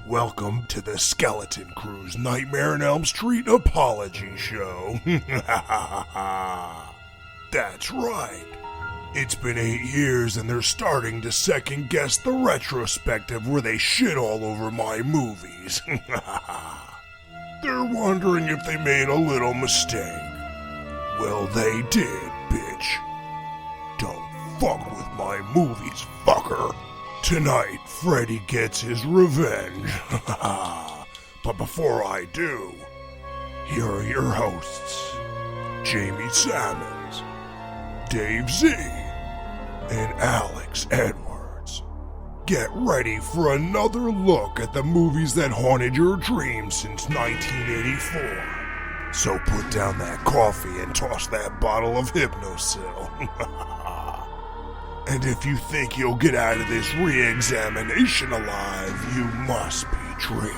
Welcome to the Skeleton Crew's Nightmare on Elm Street apology show. That's right. It's been 8 years and they're starting to second guess the retrospective where they shit all over my movies. They're wondering if they made a little mistake. Well, they did, bitch. Don't fuck with my movies, fucker. Tonight, Freddy gets his revenge. But before I do, here are your hosts, Jamie Sammons, Dave Z, and Alex Edwards. Get ready for another look at the movies that haunted your dreams since 1984. So put down that coffee and toss that bottle of Hypnosil. And if you think you'll get out of this re-examination alive, you must be dreaming.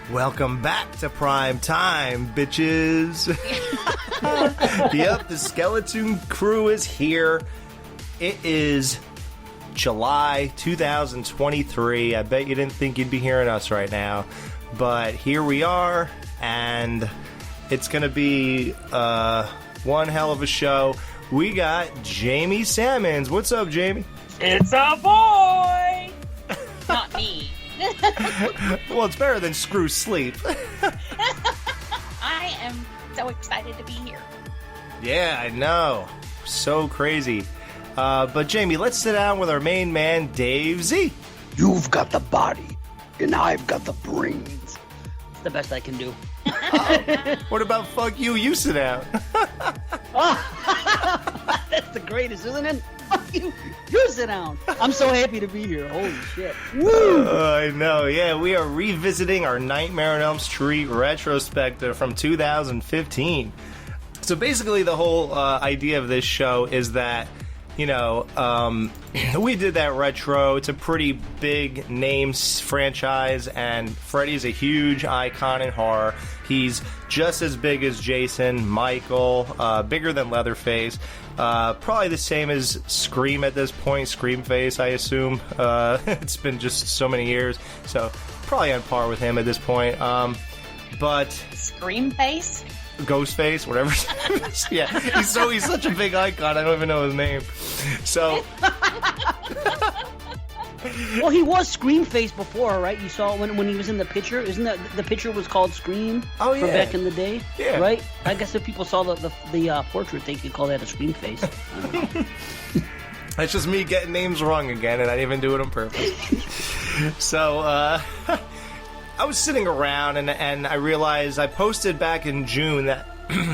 Welcome back to Prime Time, bitches. Yep, the Skeleton Crew is here. It is July 2023. I bet you didn't think you'd be hearing us right now, but here we are, and it's going to be one hell of a show. We got Jamie Sammons. What's up, Jamie? It's a boy! Not me. Well, it's better than screw sleep. I am so excited to be here. Yeah, I know. So crazy. But Jamie, let's sit down with our main man, Dave Z. You've got the body, and I've got the brains. It's the best I can do. What about fuck you? You sit down. That's the greatest, isn't it? Fuck you. You sit down. I'm so happy to be here. Holy shit. Woo! I know. Yeah, we are revisiting our Nightmare on Elm Street retrospective from 2015. So basically the whole idea of this show is that, you know, we did that retro. It's a pretty big name franchise, and Freddy's a huge icon in horror. He's just as big as Jason, Michael, bigger than Leatherface. Probably the same as Scream at this point, Screamface, I assume. It's been just so many years, so probably on par with him at this point. But Screamface? Ghostface, whatever his name is. Yeah, he's such a big icon, I don't even know his name. So... Well, he was Screamface before, right? You saw it when he was in the picture. Isn't that the picture was called Scream? Oh, yeah. From back in the day? Yeah. Right? I guess if people saw the portrait, they could call that a Screamface. I don't know. That's just me getting names wrong again, and I didn't even do it on purpose. So, I was sitting around, and I realized I posted back in June that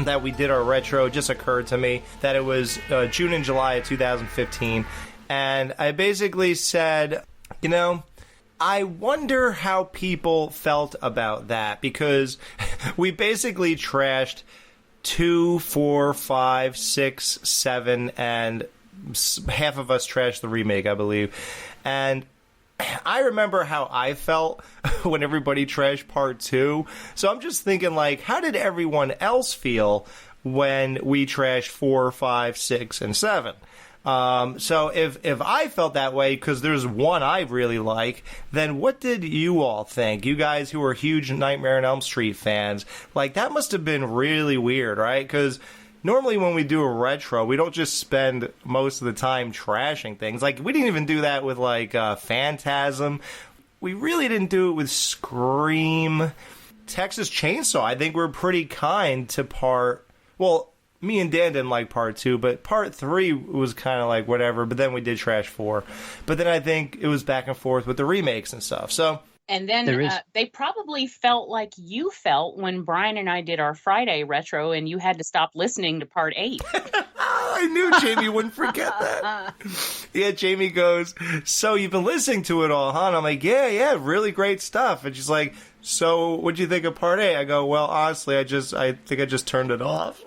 that we did our retro. It just occurred to me that it was June and July of 2015. And I basically said, you know, I wonder how people felt about that, because we basically trashed 2, 4, 5, 6, 7, and half of us trashed the remake, I believe. And I remember how I felt when everybody trashed part 2. So I'm just thinking, like, how did everyone else feel when we trashed 4, 5, 6, and 7? So if I felt that way because there's one I really like, then what did you all think? You guys who are huge Nightmare on Elm Street fans, like, that must have been really weird, right? Because normally when we do a retro, we don't just spend most of the time trashing things. Like, we didn't even do that with, like, Phantasm. We really didn't do it with Scream. Texas Chainsaw, I think we're pretty kind to part... Well, me and Dan didn't like part 2, but part 3 was kind of like whatever, but then we did trash 4. But then I think it was back and forth with the remakes and stuff, so... And then they probably felt like you felt when Brian and I did our Friday retro and you had to stop listening to part 8. I knew Jamie wouldn't forget that. Yeah, Jamie goes, so you've been listening to it all, huh? And I'm like, yeah, really great stuff. And she's like, So what'd you think of part A? I go, well, honestly, I think I just turned it off.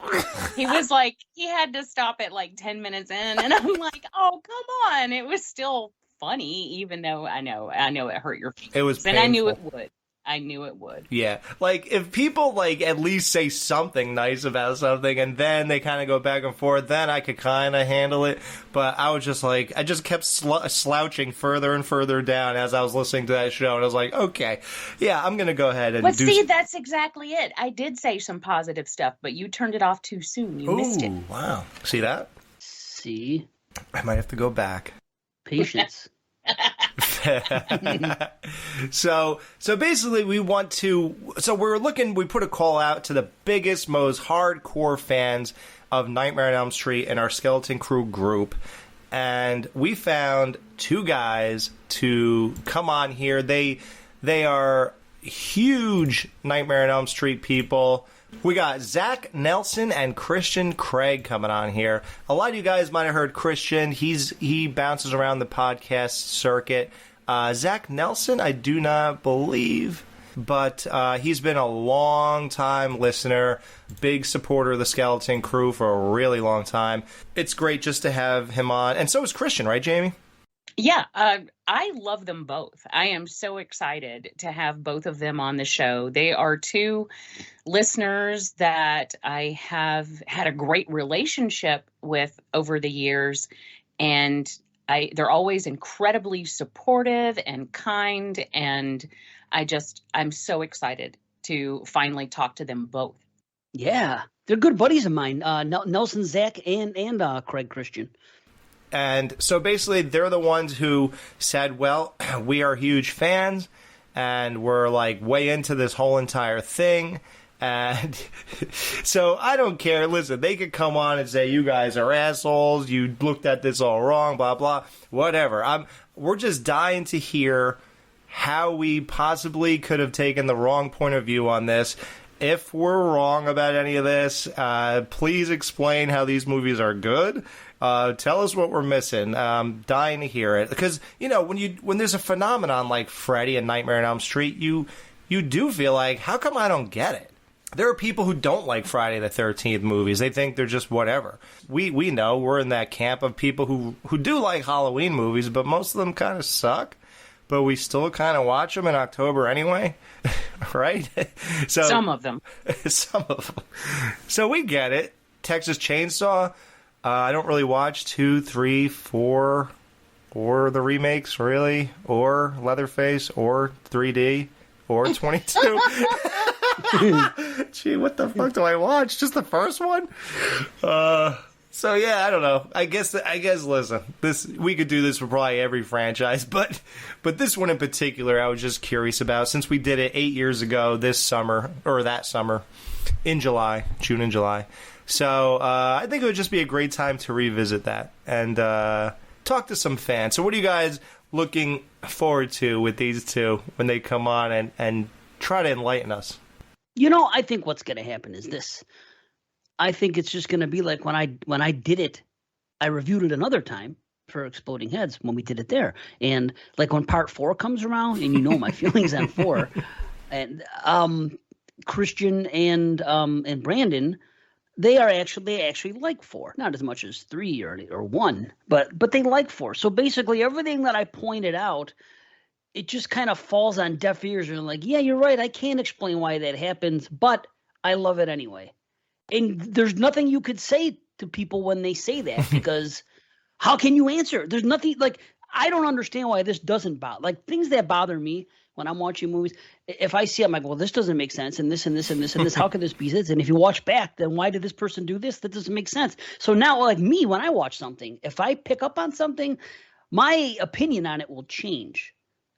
He was like, he had to stop at like 10 minutes in, and I'm like, oh, come on. It was still funny, even though I know it hurt your feelings. It was painful. And I knew it would. I knew it would. Yeah. Like, if people, like, at least say something nice about something, and then they kind of go back and forth, then I could kind of handle it. But I was just like, I just kept slouching further and further down as I was listening to that show, and I was like, okay, yeah, I'm going to go ahead and But see, that's exactly it. I did say some positive stuff, but you turned it off too soon. You missed it. Wow. See that? See? I might have to go back. Patience. So basically we put a call out to the biggest, most hardcore fans of Nightmare on Elm Street in our Skeleton Crew group, and we found two guys to come on here. They are huge Nightmare on Elm Street people. We got Zach Nelson and Christian Craig coming on here. A lot of you guys might have heard Christian. He bounces around the podcast circuit. Zach Nelson, I do not believe, but he's been a long-time listener, big supporter of the Skeleton Crew for a really long time. It's great just to have him on. And so is Christian, right, Jamie? Yeah, I love them both. I am so excited to have both of them on the show. They are two listeners that I have had a great relationship with over the years, and they're always incredibly supportive and kind, and I'm so excited to finally talk to them both. Yeah, they're good buddies of mine, Nelson, Zach, and Craig Christian. And so basically they're the ones who said, well, we are huge fans and we're like way into this whole entire thing. And so I don't care. Listen, they could come on and say, you guys are assholes. You looked at this all wrong, blah, blah, whatever. We're just dying to hear how we possibly could have taken the wrong point of view on this. If we're wrong about any of this, please explain how these movies are good. Tell us what we're missing. Dying to hear it. Because, you know, when there's a phenomenon like Freddy and Nightmare on Elm Street, you do feel like, how come I don't get it? There are people who don't like Friday the 13th movies. They think they're just whatever. We know we're in that camp of people who do like Halloween movies, but most of them kind of suck. But we still kind of watch them in October anyway, right? So some of them. Some of them. So we get it. Texas Chainsaw. I don't really watch 2, 3, 4, or the remakes, really, or Leatherface, or 3D, or 22. Gee, what the fuck do I watch? Just the first one? So yeah, I don't know. I guess listen, we could do this for probably every franchise, but this one in particular I was just curious about, since we did it 8 years ago this summer, or that summer, in July, June and July. So I think it would just be a great time to revisit that and talk to some fans. So what are you guys looking forward to with these two when they come on and try to enlighten us? You know, I think what's going to happen is this. I think it's just going to be like when I did it, I reviewed it another time for Exploding Heads when we did it there. And like when part 4 comes around, and you know my feelings on 4, and Christian and Brandon, they actually like 4, not as much as 3 or 1, but they like 4. So basically everything that I pointed out, it just kind of falls on deaf ears, and like, yeah, you're right, I can't explain why that happens, but I love it anyway. And there's nothing you could say to people when they say that, because how can you answer? There's nothing, like, I don't understand why this doesn't bother. Like, things that bother me when I'm watching movies, if I see, I'm like, well, this doesn't make sense, and this and this and this and this, how could this be this? And if you watch back, then why did this person do this? That doesn't make sense. So now, like me, when I watch something, if I pick up on something, my opinion on it will change.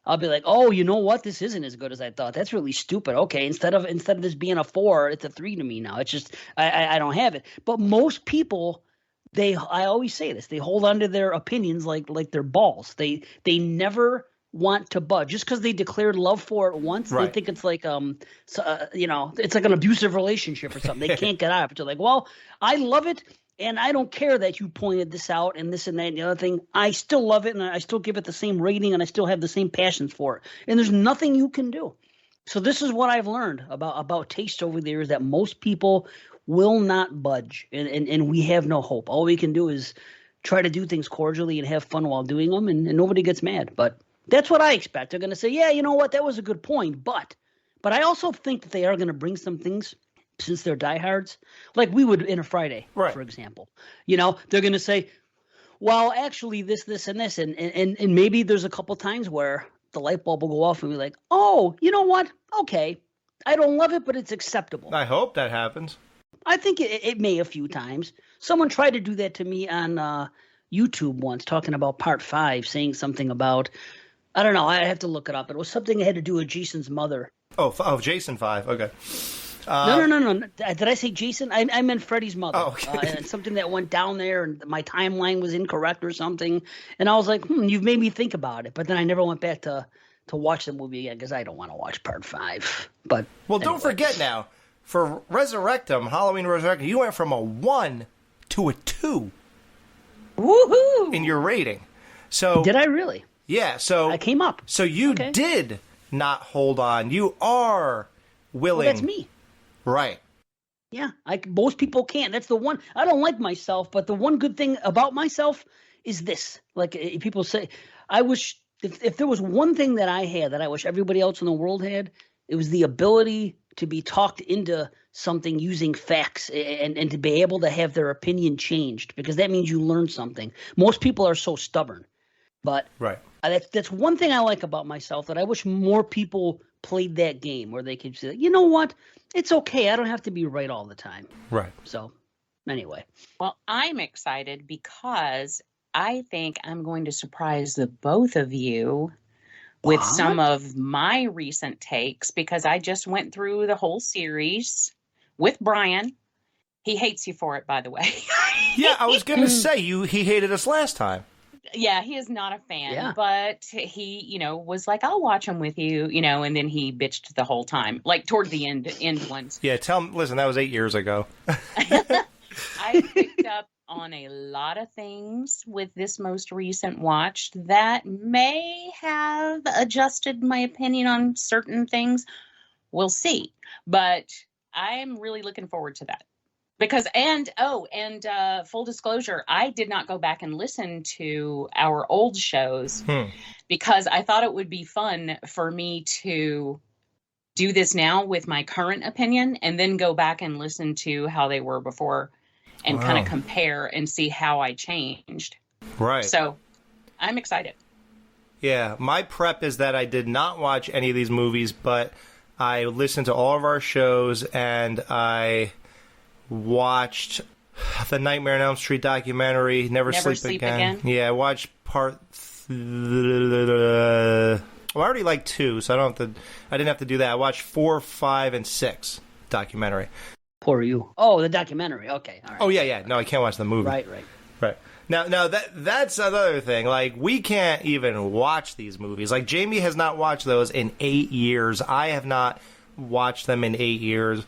I'll be like, oh, you know what? This isn't as good as I thought. That's really stupid. Okay, instead of this being a 4, it's a 3 to me now. It's just I don't have it. But most people, I always say this, they hold on to their opinions like they're balls. They never want to budge. Just because they declared love for it once, right. They think it's like it's like an abusive relationship or something. They can't get out of it. They're like, well, I love it. And I don't care that you pointed this out and this and that and the other thing. I still love it, and I still give it the same rating, and I still have the same passions for it. And there's nothing you can do. So this is what I've learned about taste over there is that most people will not budge, and we have no hope. All we can do is try to do things cordially and have fun while doing them, and nobody gets mad. But that's what I expect. They're going to say, yeah, you know what, that was a good point. But I also think that they are going to bring some things, since they're diehards, like we would in a Friday, Right. for example. You know, they're going to say, well, actually this, and this. And maybe there's a couple times where the light bulb will go off and be like, oh, you know what? Okay. I don't love it, but it's acceptable. I hope that happens. I think it may a few times. Someone tried to do that to me on YouTube once, talking about part 5, saying something about, I don't know, I have to look it up. It was something that had to do with Jason's mother. Oh, Jason 5. Okay. No. Did I say Jason? I meant Freddy's mother. Oh, okay. And something that went down there, and my timeline was incorrect or something. And I was like, you've made me think about it. But then I never went back to watch the movie again because I don't want to watch part 5. But Well, don't forget now, for Resurrectum, Halloween Resurrectum, you went from a 1 to a 2 Woohoo! in your rating. So did I really? Yeah, so I came up. So you Okay. did not hold on. You are willing. Well, that's me. Right. Yeah, most people can't. That's the one. I don't like myself, but the one good thing about myself is this. Like people say, I wish if there was one thing that I had that I wish everybody else in the world had, it was the ability to be talked into something using facts and to be able to have their opinion changed, because that means you learn something. Most people are so stubborn, but Right. That's one thing I like about myself, that I wish more people played that game where they could say, you know what, it's okay. I don't have to be right all the time. Right. So anyway, Well, I'm excited because I think I'm going to surprise the both of you with some of my recent takes, because I just went through the whole series with Brian. He hates you for it, by the way. Yeah, I was going to say he hated us last time. Yeah, he is not a fan, Yeah. but he, was like, I'll watch them with you, and then he bitched the whole time, like toward the end ones. Yeah, listen, that was 8 years ago. I picked up on a lot of things with this most recent watch that may have adjusted my opinion on certain things. We'll see, but I'm really looking forward to that. Because, and full disclosure, I did not go back and listen to our old shows because I thought it would be fun for me to do this now with my current opinion and then go back and listen to how they were before and kind of compare and see how I changed. Right. So I'm excited. Yeah, my prep is that I did not watch any of these movies, but I listened to all of our shows and I watched the Nightmare on Elm Street documentary, Never Sleep Again. Yeah, I watched part. Well, I already like 2, so I didn't have to do that. I watched 4, 5, and 6 documentary. poor you. Oh, the documentary. Okay. All right. Oh yeah. No, I can't watch the movie. Right. Now that's another thing. Like, we can't even watch these movies. Like, Jamie has not watched those in 8 years. I have not watched them in 8 years.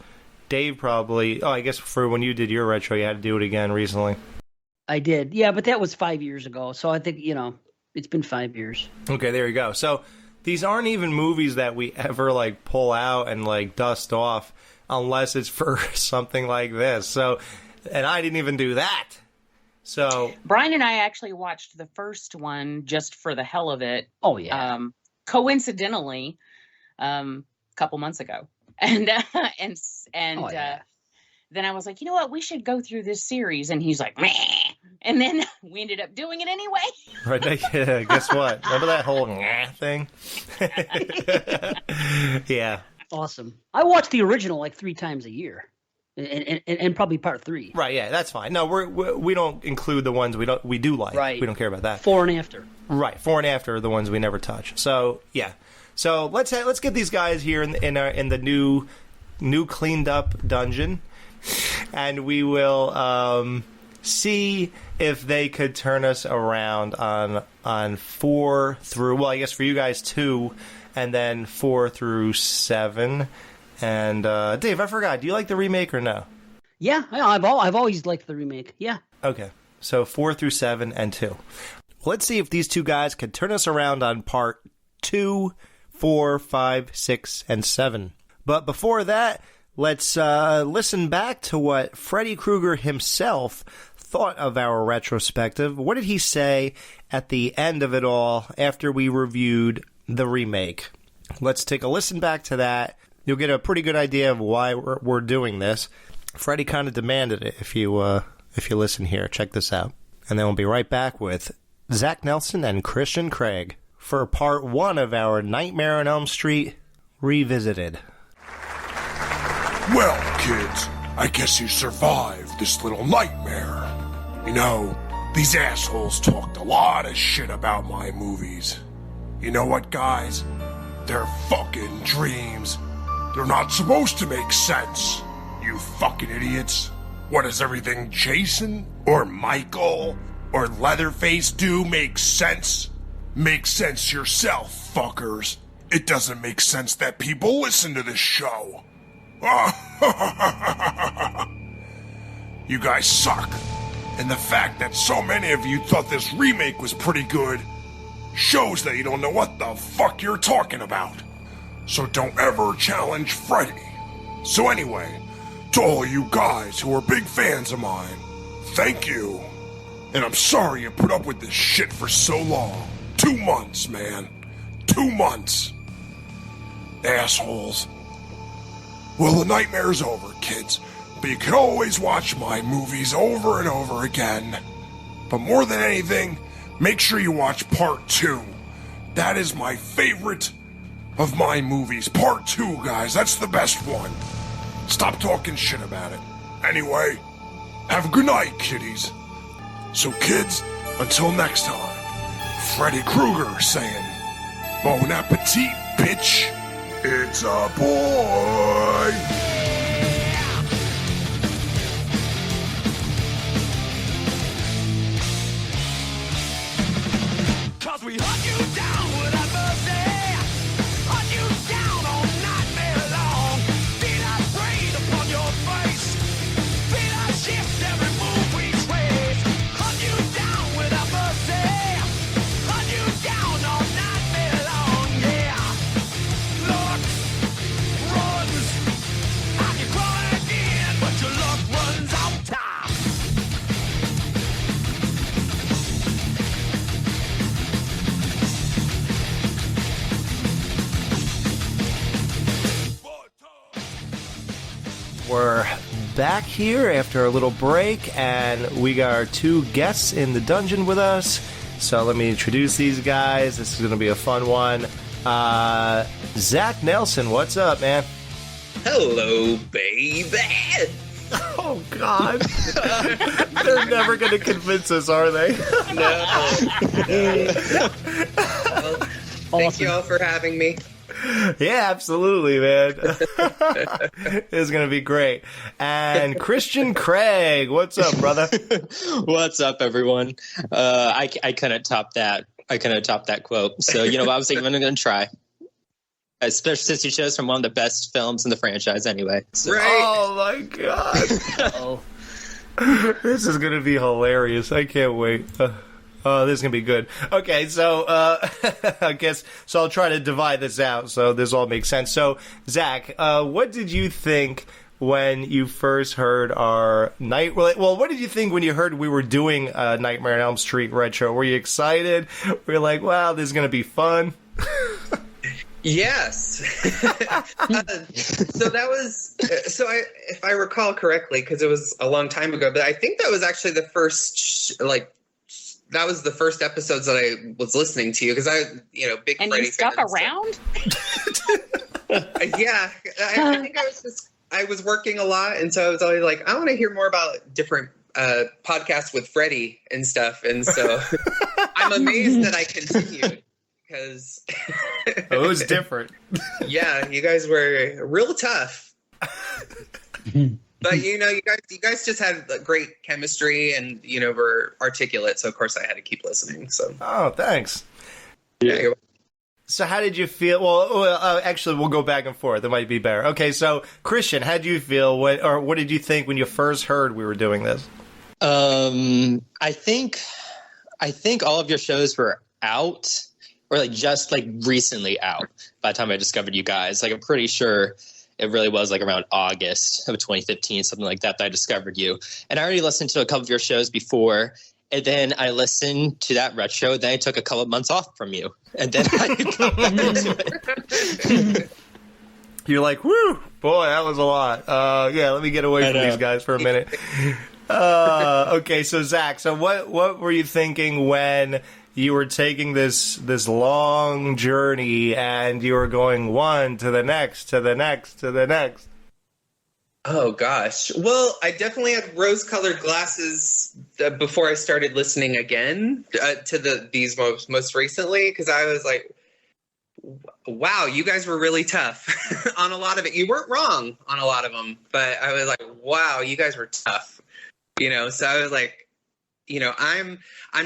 Dave probably. Oh, I guess for when you did your retro, you had to do it again recently. I did. Yeah, but that was 5 years ago. So I think, it's been 5 years. Okay, there you go. So these aren't even movies that we ever like pull out and like dust off unless it's for something like this. So, and I didn't even do that. So Brian and I actually watched the first one just for the hell of it. Oh, yeah. Coincidentally, a couple months ago. And then I was like, you know what? We should go through this series. And he's like, meh. And then we ended up doing it anyway. right, guess what? Remember that whole thing? Yeah. Awesome. I watch the original like 3 times a year, and probably part 3. Right. Yeah, that's fine. No, we don't include the ones we do like. Right. We don't care about that. 4 and after. Right. 4 and after are the ones we never touch. So yeah. So let's get these guys here in the new cleaned up dungeon, and we will see if they could turn us around on 4 through, well, I guess for you guys 2, and then 4 through 7. And Dave, I forgot. Do you like the remake or no? Yeah, I've always liked the remake. Yeah. Okay. So 4 through 7 and 2. Let's see if these two guys can turn us around on part 2, 4, 5, 6, and 7. But before that, let's listen back to what Freddy Krueger himself thought of our retrospective. What did he say at the end of it all after we reviewed the remake? Let's take a listen back to that. You'll get a pretty good idea of why we're doing this. Freddy kind of demanded it if you listen here. Check this out. And then we'll be right back with Zach Nelson and Christian Craig for part 1 of our Nightmare on Elm Street Revisited. Well, kids, I guess you survived this little nightmare. You know, these assholes talked a lot of shit about my movies. You know what, guys? They're fucking dreams. They're not supposed to make sense. You fucking idiots. What does everything Jason or Michael or Leatherface do make sense? Make sense yourself, fuckers. It doesn't make sense that people listen to this show. You guys suck. And the fact that so many of you thought this remake was pretty good shows that you don't know what the fuck you're talking about. So don't ever challenge Freddy. So anyway, to all you guys who are big fans of mine, thank you. And I'm sorry you put up with this shit for so long. 2 months, man. 2 months. Assholes. Well, the nightmare's over, kids. But you can always watch my movies over and over again. But more than anything, make sure you watch part 2. That is my favorite of my movies. Part 2, guys. That's the best one. Stop talking shit about it. Anyway, have a good night, kiddies. So, kids, until next time, Freddy Krueger saying, Bon appetit, bitch. It's a boy. 'Cause we hunt you down without mercy. Hunt you down all nightmare long. Feed our brain upon your face. Feed our shift every move we trace. Hunt you down without mercy. Hunt you down all nightmare long. Yeah. Luck runs. I can crawl again, but your luck runs out time. We're back here after a little break, and we got our 2 guests in the dungeon with us. So let me introduce these guys. This is going to be a fun one. Zach Nelson, what's up, man? Hello, baby. Oh, God. They're never going to convince us, are they? No. Well, thank you all for having me. Yeah, absolutely, man. It's going to be great. And Christian Craig, what's up, brother? What's up, everyone? I couldn't top that. I couldn't top that quote. So, you know, I was thinking I'm going to try. Especially since you chose from one of the best films in the franchise anyway. So. Right. Oh, my God. This is going to be hilarious. I can't wait. Oh, this is going to be good. Okay, so I guess, so I'll try to divide this out so this all makes sense. So, Zach, what did you think when you first heard our night? Well, what did you think when you heard we were doing Nightmare on Elm Street Retro? Were you excited? Were you like, wow, this is going to be fun? Yes. So that was, if I recall correctly, because it was a long time ago, but I think that was actually the first, that was the first episodes that I was listening to, because big And Freddy you stuck fan, around? Yeah, I think I was working a lot, and so I was always like, I want to hear more about different podcasts with Freddy and stuff, and so I'm amazed that I continued, because It was different. yeah, you guys were real tough. But you guys just had great chemistry, and were articulate. So of course I had to keep listening. So thanks. Yeah. So how did you feel? Well, actually, we'll go back and forth. It might be better. Okay, so Christian, how did you feel? What did you think when you first heard we were doing this? I think all of your shows were out or like just like recently out by the time I discovered you guys. Like I'm pretty sure it really was like around August of 2015, something like that I discovered you. And I already listened to a couple of your shows before, and then I listened to that retro. Then I took a couple of months off from you, and then I got back into it. You're like, whoo, boy, that was a lot. Yeah, let me get away from these guys for a minute. Okay, so Zach, so what were you thinking when you were taking this long journey and you were going one to the next, to the next, to the next? Oh gosh. Well, I definitely had rose-colored glasses before I started listening again to these most recently, because I was like, wow, you guys were really tough on a lot of it. You weren't wrong on a lot of them, but I was like, wow, you guys were tough. So I was like, I'm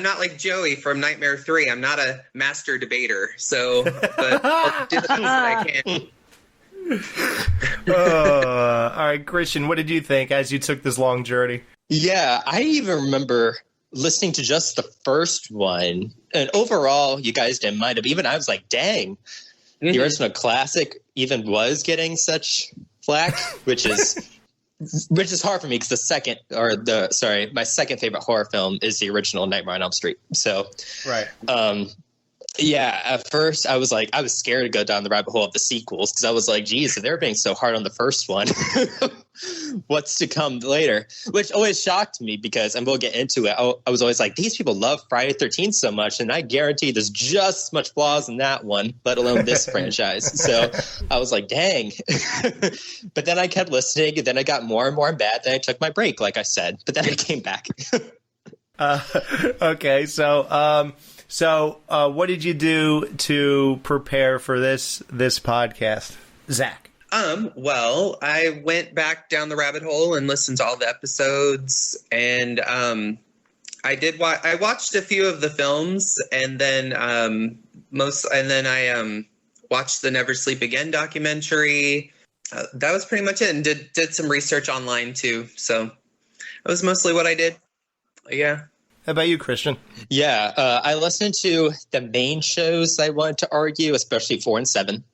not like Joey from Nightmare 3. I'm not a master debater. So, but I'll do the best that I can. All right, Christian, what did you think as you took this long journey? Yeah, I even remember listening to just the first one, and overall, you guys didn't mind it. Even I was like, dang, the original classic even was getting such flack, which is hard for me because my second favorite horror film is the original Nightmare on Elm Street. So, right. Yeah, at first I was scared to go down the rabbit hole of the sequels because I was like, geez, if they're being so hard on the first one, what's to come later? Which always shocked me because, and we'll get into it, I was always like, these people love Friday the 13th so much, and I guarantee there's just as much flaws in that one, let alone this franchise. So I was like, dang. But then I kept listening, and then I got more and more bad. Then I took my break, like I said, but then I came back. Okay, So, what did you do to prepare for this podcast, Zach? Well, I went back down the rabbit hole and listened to all the episodes, and I watched a few of the films, and then I watched the Never Sleep Again documentary. That was pretty much it, and did some research online too. So that was mostly what I did. Yeah. How about you, Christian? Yeah, I listened to the main shows I wanted to argue, especially 4 and 7.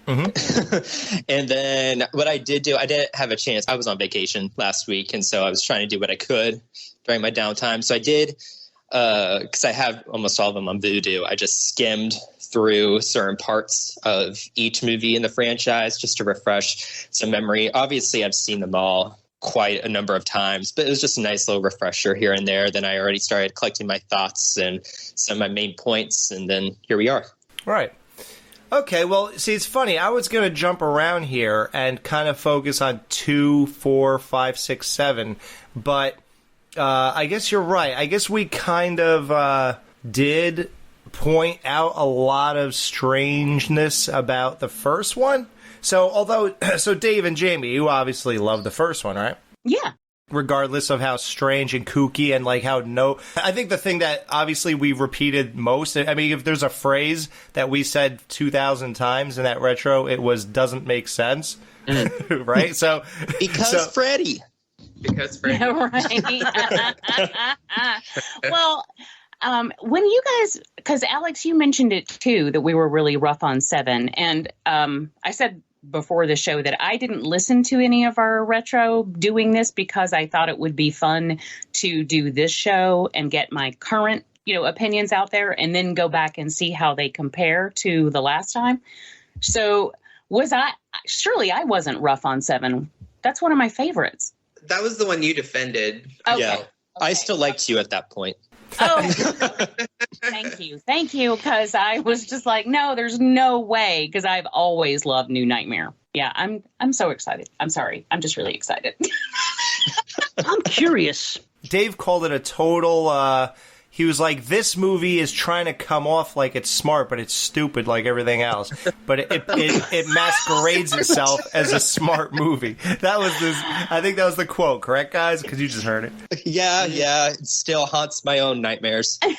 Mm-hmm. And then what I did do, I didn't have a chance. I was on vacation last week, and so I was trying to do what I could during my downtime. So I did, because I have almost all of them on Vudu, I just skimmed through certain parts of each movie in the franchise just to refresh some memory. Obviously, I've seen them all quite a number of times, but it was just a nice little refresher here and there. Then I already started collecting my thoughts and some of my main points, and then here we are. Right. Okay, well, see, it's funny. I was going to jump around here and kind of focus on 2, 4, 5, 6, 7, but I guess you're right. I guess we kind of did point out a lot of strangeness about the first one. So, Dave and Jamie, you obviously love the first one, right? Yeah. Regardless of how strange and kooky and like how I think the thing that obviously we repeated most, I mean, if there's a phrase that we said 2,000 times in that retro, it was "doesn't make sense," right? So because Freddy. Yeah, right. Well, when you guys, because Alex, you mentioned it too, that we were really rough on 7, and I said before the show that I didn't listen to any of our retro doing this because I thought it would be fun to do this show and get my current, opinions out there and then go back and see how they compare to the last time. So surely I wasn't rough on 7. That's one of my favorites. That was the one you defended. Okay. Yeah. Okay. I still liked you at that point. Oh, thank you. Because I was just like, no, there's no way. Because I've always loved New Nightmare. Yeah, I'm so excited. I'm sorry. I'm just really excited. I'm curious. Dave called it a total. He was like, this movie is trying to come off like it's smart, but it's stupid like everything else. But it masquerades itself as a smart movie. I think that was the quote, correct, guys? Because you just heard it. Yeah, it still haunts my own nightmares. But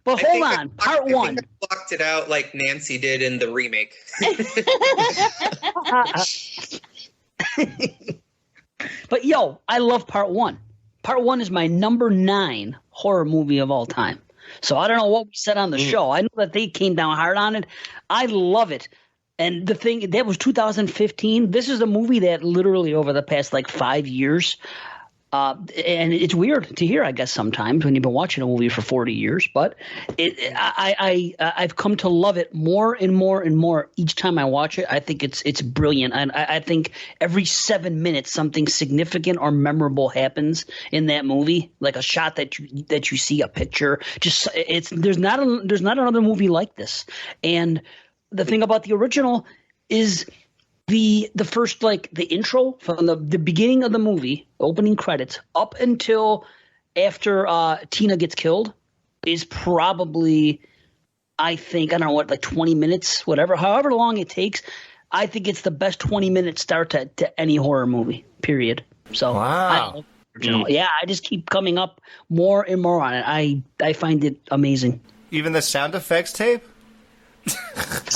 hold on, part 1. I blocked it out like Nancy did in the remake. But I love part 1. Part 1 is my number 9 horror movie of all time. So I don't know what we said on the show. I know that they came down hard on it. I love it. And the thing, that was 2015. This is a movie that literally over the past like 5 years, and it's weird to hear, I guess, sometimes when you've been watching a movie for 40 years. But I've come to love it more and more and more each time I watch it. I think it's brilliant, and I think every 7 minutes something significant or memorable happens in that movie, like a shot that you see, a picture. Just there's not another movie like this. And the thing about the original is the first, like the intro from the beginning of the movie, opening credits, up until after Tina gets killed is probably, I think, I don't know what, like 20 minutes, whatever, however long it takes. I think it's the best 20-minute start to any horror movie, period. So wow. Yeah, I just keep coming up more and more on it. I find it amazing. Even the sound effects tape?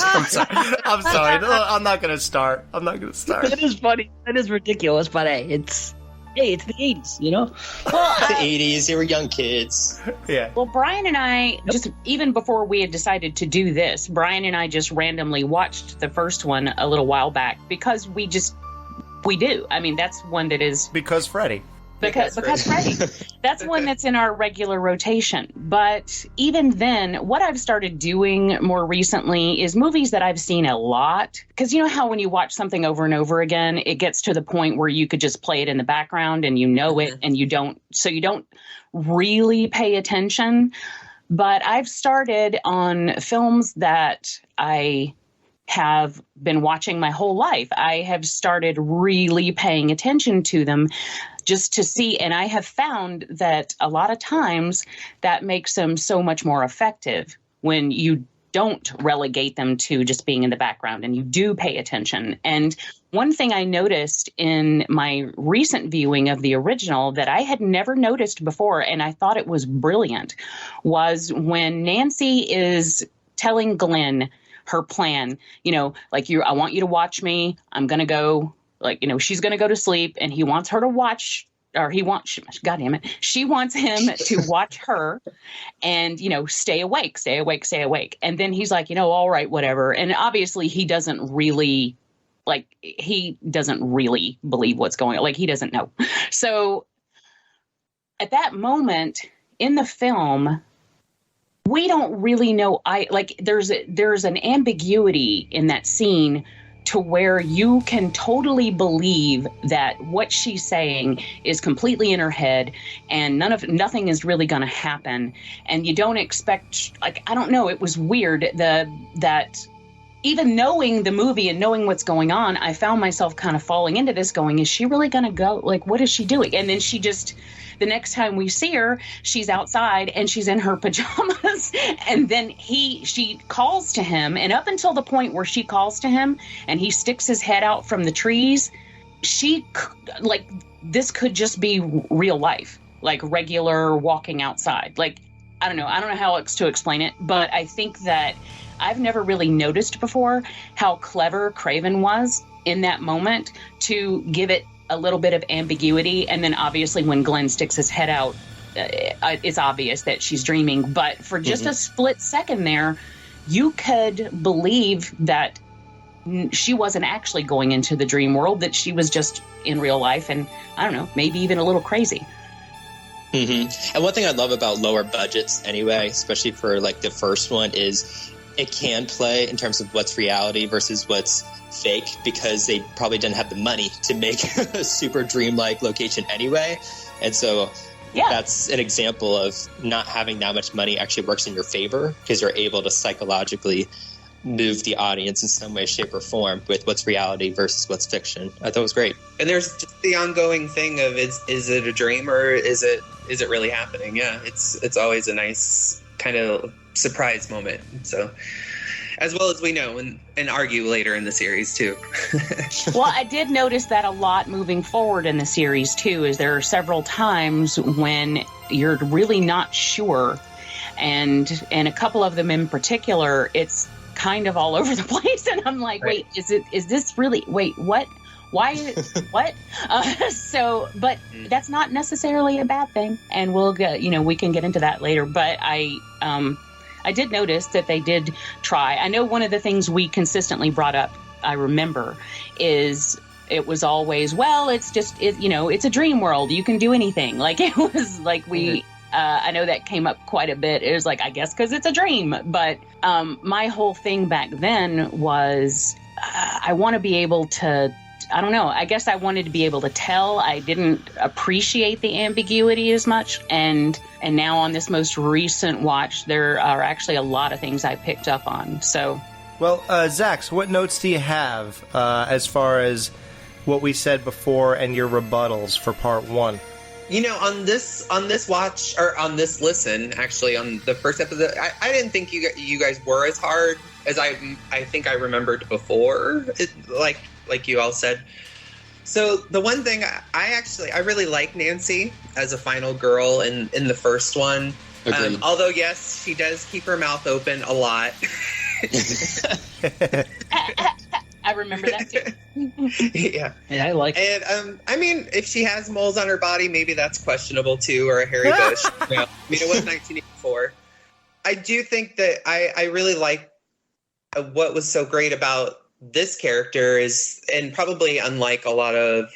I'm sorry. I'm not going to start. It is funny. It is ridiculous, but hey, it's the 80s, you know? Well, The 80s, they were young kids. Yeah. Well, Brian and I, just even before we had decided to do this, Brian and I just randomly watched the first one a little while back because we do. I mean, that's one that is... Because Freddy. Because Freddy. That's one that's in our regular rotation. But even then, what I've started doing more recently is movies that I've seen a lot. Because you know how when you watch something over and over again, it gets to the point where you could just play it in the background and you know it and you don't really pay attention. But I've started on films that I have been watching my whole life. I have started really paying attention to them just to see, and I have found that a lot of times that makes them so much more effective when you don't relegate them to just being in the background and you do pay attention. And one thing I noticed in my recent viewing of the original that I had never noticed before, and I thought it was brilliant, was when Nancy is telling Glenn her plan, like I want you to watch me. I'm going to go, she's going to go to sleep and he wants her to watch, God damn it. She wants him to watch her and, stay awake. And then he's like, all right, whatever. And obviously he doesn't really believe what's going on. Like he doesn't know. So at that moment in the film, we don't really know. There's an ambiguity in that scene to where you can totally believe that what she's saying is completely in her head and nothing is really going to happen. And you don't expect, I don't know. It was weird that even knowing the movie and knowing what's going on, I found myself kind of falling into this going, is she really going to go? What is she doing? And then she just, the next time we see her, she's outside and she's in her pajamas. And then she calls to him. And up until the point where she calls to him and he sticks his head out from the trees, this could just be real life, like regular walking outside. I don't know how else to explain it, but I think that I've never really noticed before how clever Craven was in that moment to give it a little bit of ambiguity. And then obviously when Glenn sticks his head out, it's obvious that she's dreaming. But for just a split second there, you could believe that she wasn't actually going into the dream world, that she was just in real life. And I don't know, maybe even a little crazy. Mm-hmm. And one thing I love about lower budgets anyway, especially for the first one, is it can play in terms of what's reality versus what's fake, because they probably didn't have the money to make a super dreamlike location anyway. And so that's an example of not having that much money actually works in your favor, because you're able to psychologically move the audience in some way, shape, or form with what's reality versus what's fiction. I thought it was great. And there's just the ongoing thing of is it a dream or is it really happening? Yeah, it's always a nice kind of surprise moment. So, as well as we know and argue later in the series too. Well, I did notice that a lot moving forward in the series too, is there are several times when you're really not sure, and a couple of them in particular, it's kind of all over the place, and I'm like, wait, is this really, what Why? What? But that's not necessarily a bad thing, and we'll get, we can get into that later. But I did notice that they did try. I know one of the things we consistently brought up, I remember, is it was always, well, it's just, it's a dream world. You can do anything. Like, it was like I know that came up quite a bit. It was like, I guess because it's a dream. But my whole thing back then was I want to be able to, I don't know, I guess I wanted to be able to tell. I didn't appreciate the ambiguity as much. And now on this most recent watch, there are actually a lot of things I picked up on. So, well, Zach, so what notes do you have as far as what we said before and your rebuttals for part one? On this watch, or on this listen, actually, on the first episode, I didn't think you guys were as hard as I think I remembered before. Like you all said. So the one thing I really like Nancy as a final girl in the first one. Although yes, she does keep her mouth open a lot. I remember that too. Yeah, I like it. And I mean, if she has moles on her body, maybe that's questionable too, or a hairy bush. I mean, it was 1984. I do think that I really like what was so great about this character is, and probably unlike a lot of,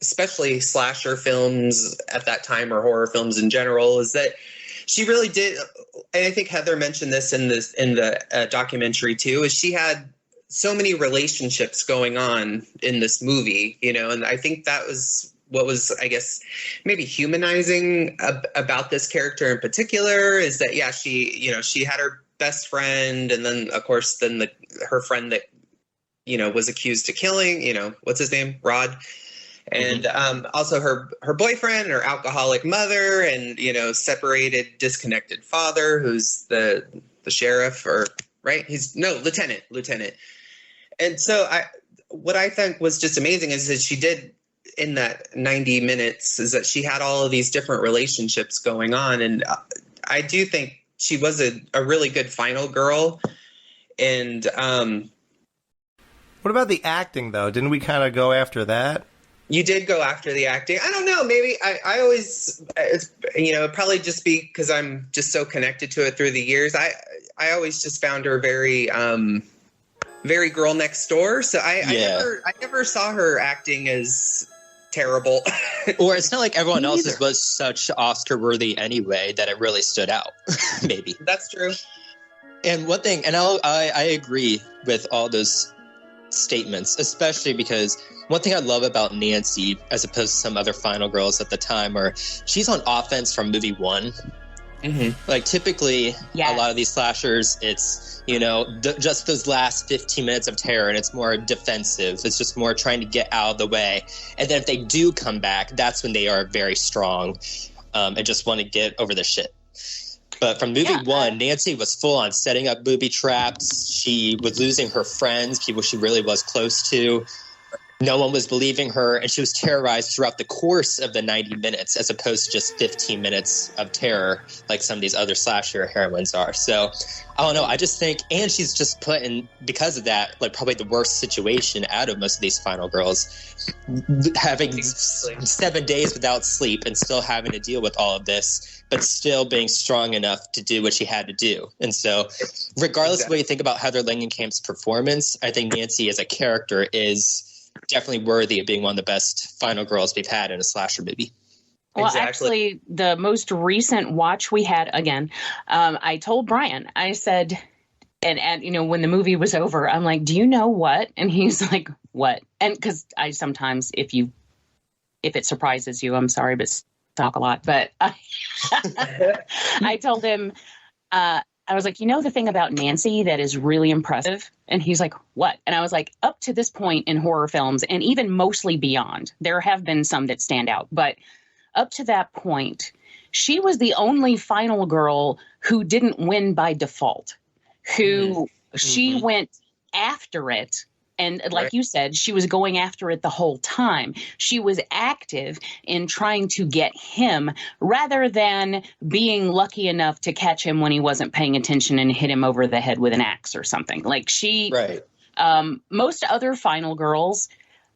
especially slasher films at that time or horror films in general, is that she really did. And I think Heather mentioned this in the documentary too. Is she had so many relationships going on in this movie, and I think that was what was, I guess, maybe humanizing about this character in particular, is that, yeah, she had her best friend, and then, of course, her friend that, was accused of killing, what's his name? Rod. And also her boyfriend, her alcoholic mother, and, separated, disconnected father, who's the sheriff, or, right? Lieutenant. And so what I think was just amazing is that she did, in that 90 minutes, is that she had all of these different relationships going on. And I do think she was a really good final girl. And what about the acting, though? Didn't we kind of go after that? You did go after the acting. I don't know. Maybe I always, probably just because I'm just so connected to it through the years. I always just found her very, very girl next door. So I never saw her acting as terrible. Or it's not like everyone else's was such Oscar worthy anyway that it really stood out. Maybe that's true. And one thing, and I agree with all those statements, especially because one thing I love about Nancy, as opposed to some other final girls at the time, are she's on offense from movie one. Mm-hmm. Like, typically, a lot of these slashers, it's, just those last 15 minutes of terror, and it's more defensive. It's just more trying to get out of the way. And then if they do come back, that's when they are very strong and just want to get over the shit. But from movie one, Nancy was full on setting up booby traps. She was losing her friends, people she really was close to. No one was believing her, and she was terrorized throughout the course of the 90 minutes as opposed to just 15 minutes of terror like some of these other slasher heroines are. So, I don't know. I just think, and she's just put in, because of that, like probably the worst situation out of most of these final girls, having 7 days without sleep and still having to deal with all of this, but still being strong enough to do what she had to do. And so, regardless of what you think about Heather Langenkamp's performance, I think Nancy as a character is definitely worthy of being one of the best final girls we've had in a slasher movie. Well, actually, the most recent watch we had, again, I told Brian, I said, and when the movie was over, I'm like, do you know what? And he's like, what? And because I sometimes, if it surprises you, I'm sorry, but talk a lot. But I told him, I was like, the thing about Nancy that is really impressive? And he's like, what? And I was like, up to this point in horror films, and even mostly beyond, there have been some that stand out. But up to that point, she was the only final girl who didn't win by default, who she went after it. And like you said, she was going after it the whole time. She was active in trying to get him rather than being lucky enough to catch him when he wasn't paying attention and hit him over the head with an axe or something. Like most other final girls,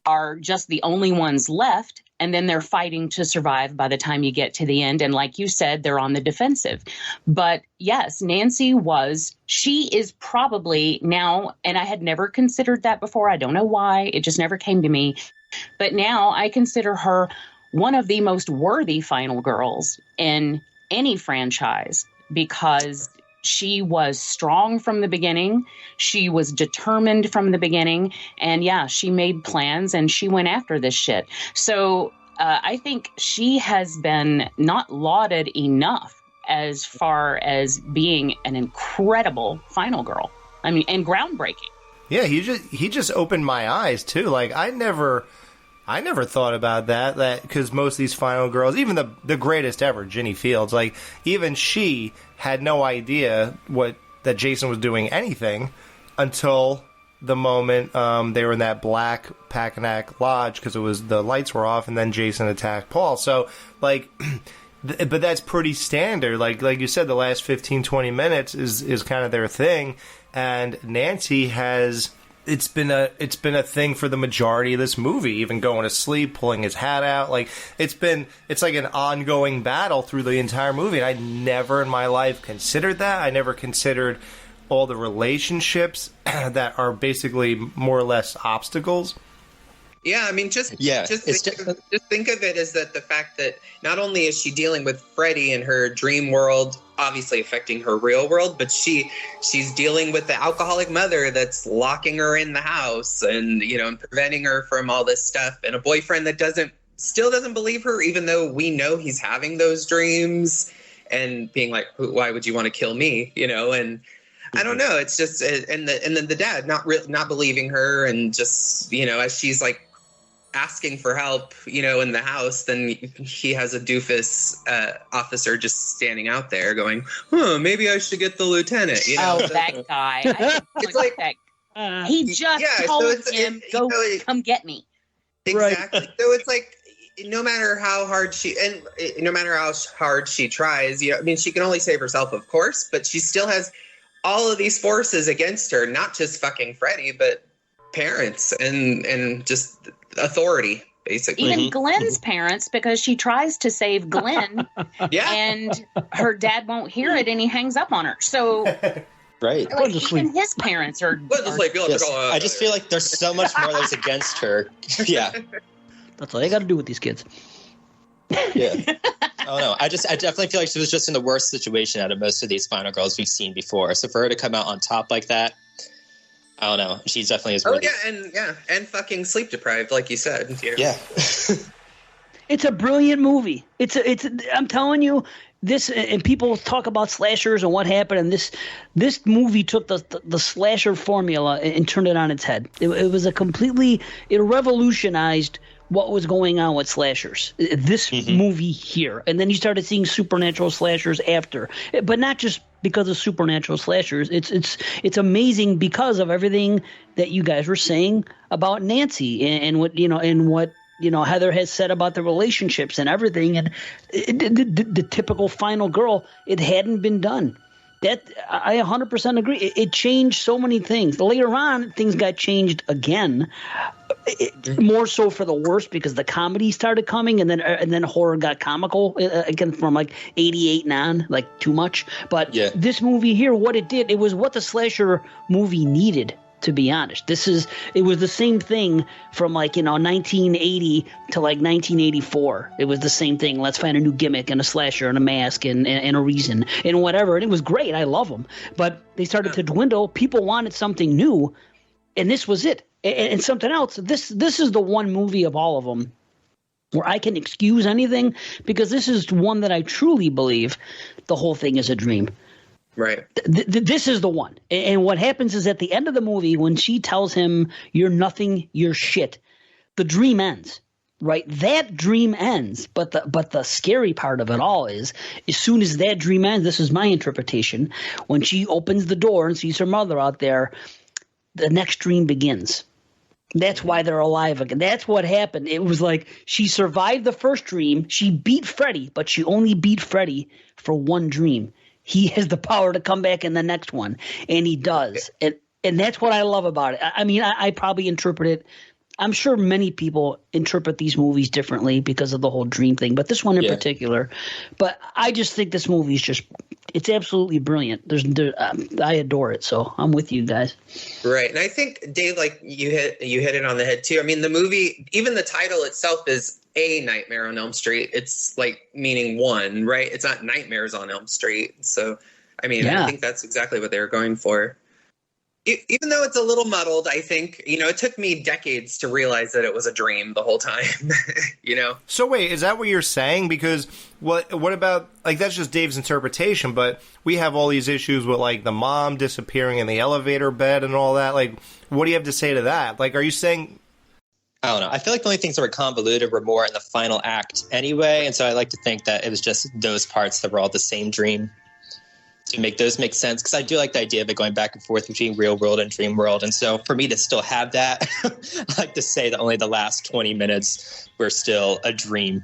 are just the only ones left, and then they're fighting to survive by the time you get to the end. And like you said, they're on the defensive. But yes, Nancy she is probably now, and I had never considered that before. I don't know why. It just never came to me. But now I consider her one of the most worthy final girls in any franchise, because she was strong from the beginning. She was determined from the beginning. And yeah, she made plans and she went after this shit. So I think she has been not lauded enough as far as being an incredible final girl. I mean, and groundbreaking. Yeah, he just opened my eyes too. Like I never thought about that because most of these final girls, even the greatest ever, Ginny Fields, like even she had no idea that Jason was doing anything until the moment they were in that black Packanack Lodge, because the lights were off, and then Jason attacked Paul. So like, but that's pretty standard. Like you said, the last 15, 20 minutes is kind of their thing, and Nancy has. It's been a thing for the majority of this movie, even going to sleep, pulling his hat out. Like it's like an ongoing battle through the entire movie. And I never in my life considered that. I never considered all the relationships that are basically more or less obstacles. Yeah, I mean, just think of it as that the fact that not only is she dealing with Freddy in her dream world, obviously affecting her real world, but she's dealing with the alcoholic mother that's locking her in the house and, and preventing her from all this stuff, and a boyfriend that still doesn't believe her, even though we know he's having those dreams, and being like, why would you want to kill me? And I don't know. It's just, and then the dad not believing her, and just, as she's like asking for help, in the house, then he has a doofus officer just standing out there going, maybe I should get the lieutenant. That guy. It's like he just told him, come get me. Exactly. Right. So it's like, no matter how hard she tries, she can only save herself, of course, but she still has all of these forces against her, not just fucking Freddy, but parents and just authority, basically. Even Glenn's parents, because she tries to save Glenn, and her dad won't hear it, and he hangs up on her. So, right, like, even his parents are. I just feel like there's so much more that's against her. Yeah, that's all they got to do with these kids. Yeah. Oh no, I definitely feel like she was just in the worst situation out of most of these final girls we've seen before. So for her to come out on top like that, I don't know. She definitely is worthy. And fucking sleep deprived, like you said. Yeah. It's a brilliant movie. It's I'm telling you, this, and people talk about slashers and what happened, and this movie took the slasher formula and turned it on its head. It was it revolutionized what was going on with slashers. This movie here. And then you started seeing supernatural slashers after. But not just because of supernatural slashers. It's amazing because of everything that you guys were saying about Nancy and what Heather has said about the relationships and everything, and the typical final girl. It hadn't been done. That I 100% agree. It changed so many things. Later on, things got changed again, more so for the worse, because the comedy started coming, and then horror got comical again from like 88 and on, like too much. But this movie here, what it did, it was what the slasher movie needed. To be honest, it was the same thing from 1980 to 1984. It was the same thing. Let's find a new gimmick and a slasher and a mask and a reason and whatever. And it was great. I love them. But they started to dwindle. People wanted something new, and this was it. And something else. This is the one movie of all of them where I can excuse anything, because this is one that I truly believe the whole thing is a dream. Right. This is the one. And what happens is at the end of the movie, when she tells him, "You're nothing, you're shit," the dream ends. Right? That dream ends. But the scary part of it all is, as soon as that dream ends, this is my interpretation, when she opens the door and sees her mother out there, the next dream begins. That's why they're alive again. That's what happened. It was like she survived the first dream. She beat Freddy, but she only beat Freddy for one dream. He has the power to come back in the next one, and he does. And that's what I love about it. I mean, I probably interpret it I'm sure many people interpret these movies differently because of the whole dream thing, but this one in particular. But I just think this movie is it's absolutely brilliant. I adore it, so I'm with you guys. Right, and I think, Dave, like you hit it on the head too. I mean, the movie, even the title itself is A Nightmare on Elm Street. It's like meaning one, right? It's not Nightmares on Elm Street. So, I mean, I think that's exactly what they were going for. Even though it's a little muddled, I think, it took me decades to realize that it was a dream the whole time, So wait, is that what you're saying? Because what about, like, that's just Dave's interpretation, but we have all these issues with, like, the mom disappearing in the elevator bed and all that. Like, what do you have to say to that? Like, are you saying... I don't know. I feel like the only things that were convoluted were more in the final act anyway, and so I like to think that it was just those parts that were all the same dream. To make those make sense, because I do like the idea of it going back and forth between real world and dream world. And so for me to still have that, I like to say that only the last 20 minutes were still a dream.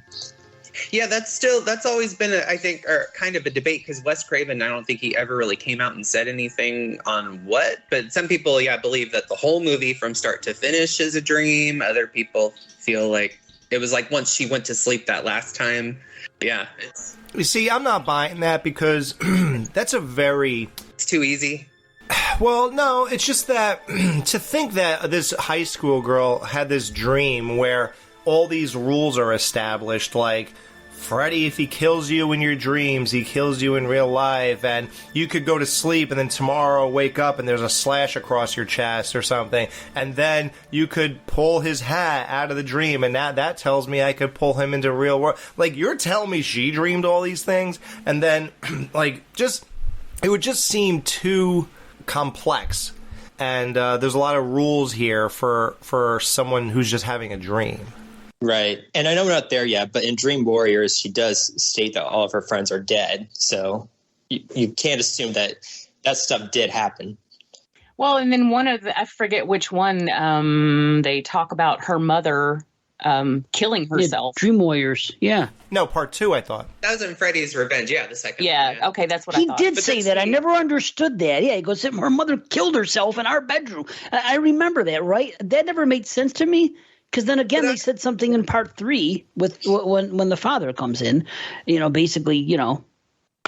Yeah, that's always been, I think, kind of a debate, because Wes Craven, I don't think he ever really came out and said anything on what, but some people, believe that the whole movie from start to finish is a dream. Other people feel like it was like once she went to sleep that last time. Yeah, You see, I'm not buying that because that's it's too easy. Well, no, it's just that to think that this high school girl had this dream where all these rules are established, like Freddy, if he kills you in your dreams, he kills you in real life, and you could go to sleep and then tomorrow wake up and there's a slash across your chest or something, and then you could pull his hat out of the dream, and that tells me I could pull him into real world. Like, you're telling me she dreamed all these things, and then, it would just seem too complex, and there's a lot of rules here for someone who's just having a dream. Right. And I know we're not there yet, but in Dream Warriors, she does state that all of her friends are dead. So you can't assume that stuff did happen. Well, and then I forget which one, they talk about her mother killing herself. Yeah, Dream Warriors, yeah. No, part 2, I thought. That was in Freddy's Revenge, the second one. Yeah, okay, that's what I thought. He did say that. I never understood that. Yeah, he goes, her mother killed herself in our bedroom. I remember that, right? That never made sense to me. Because then again, they said something in part 3 with when the father comes in, basically, and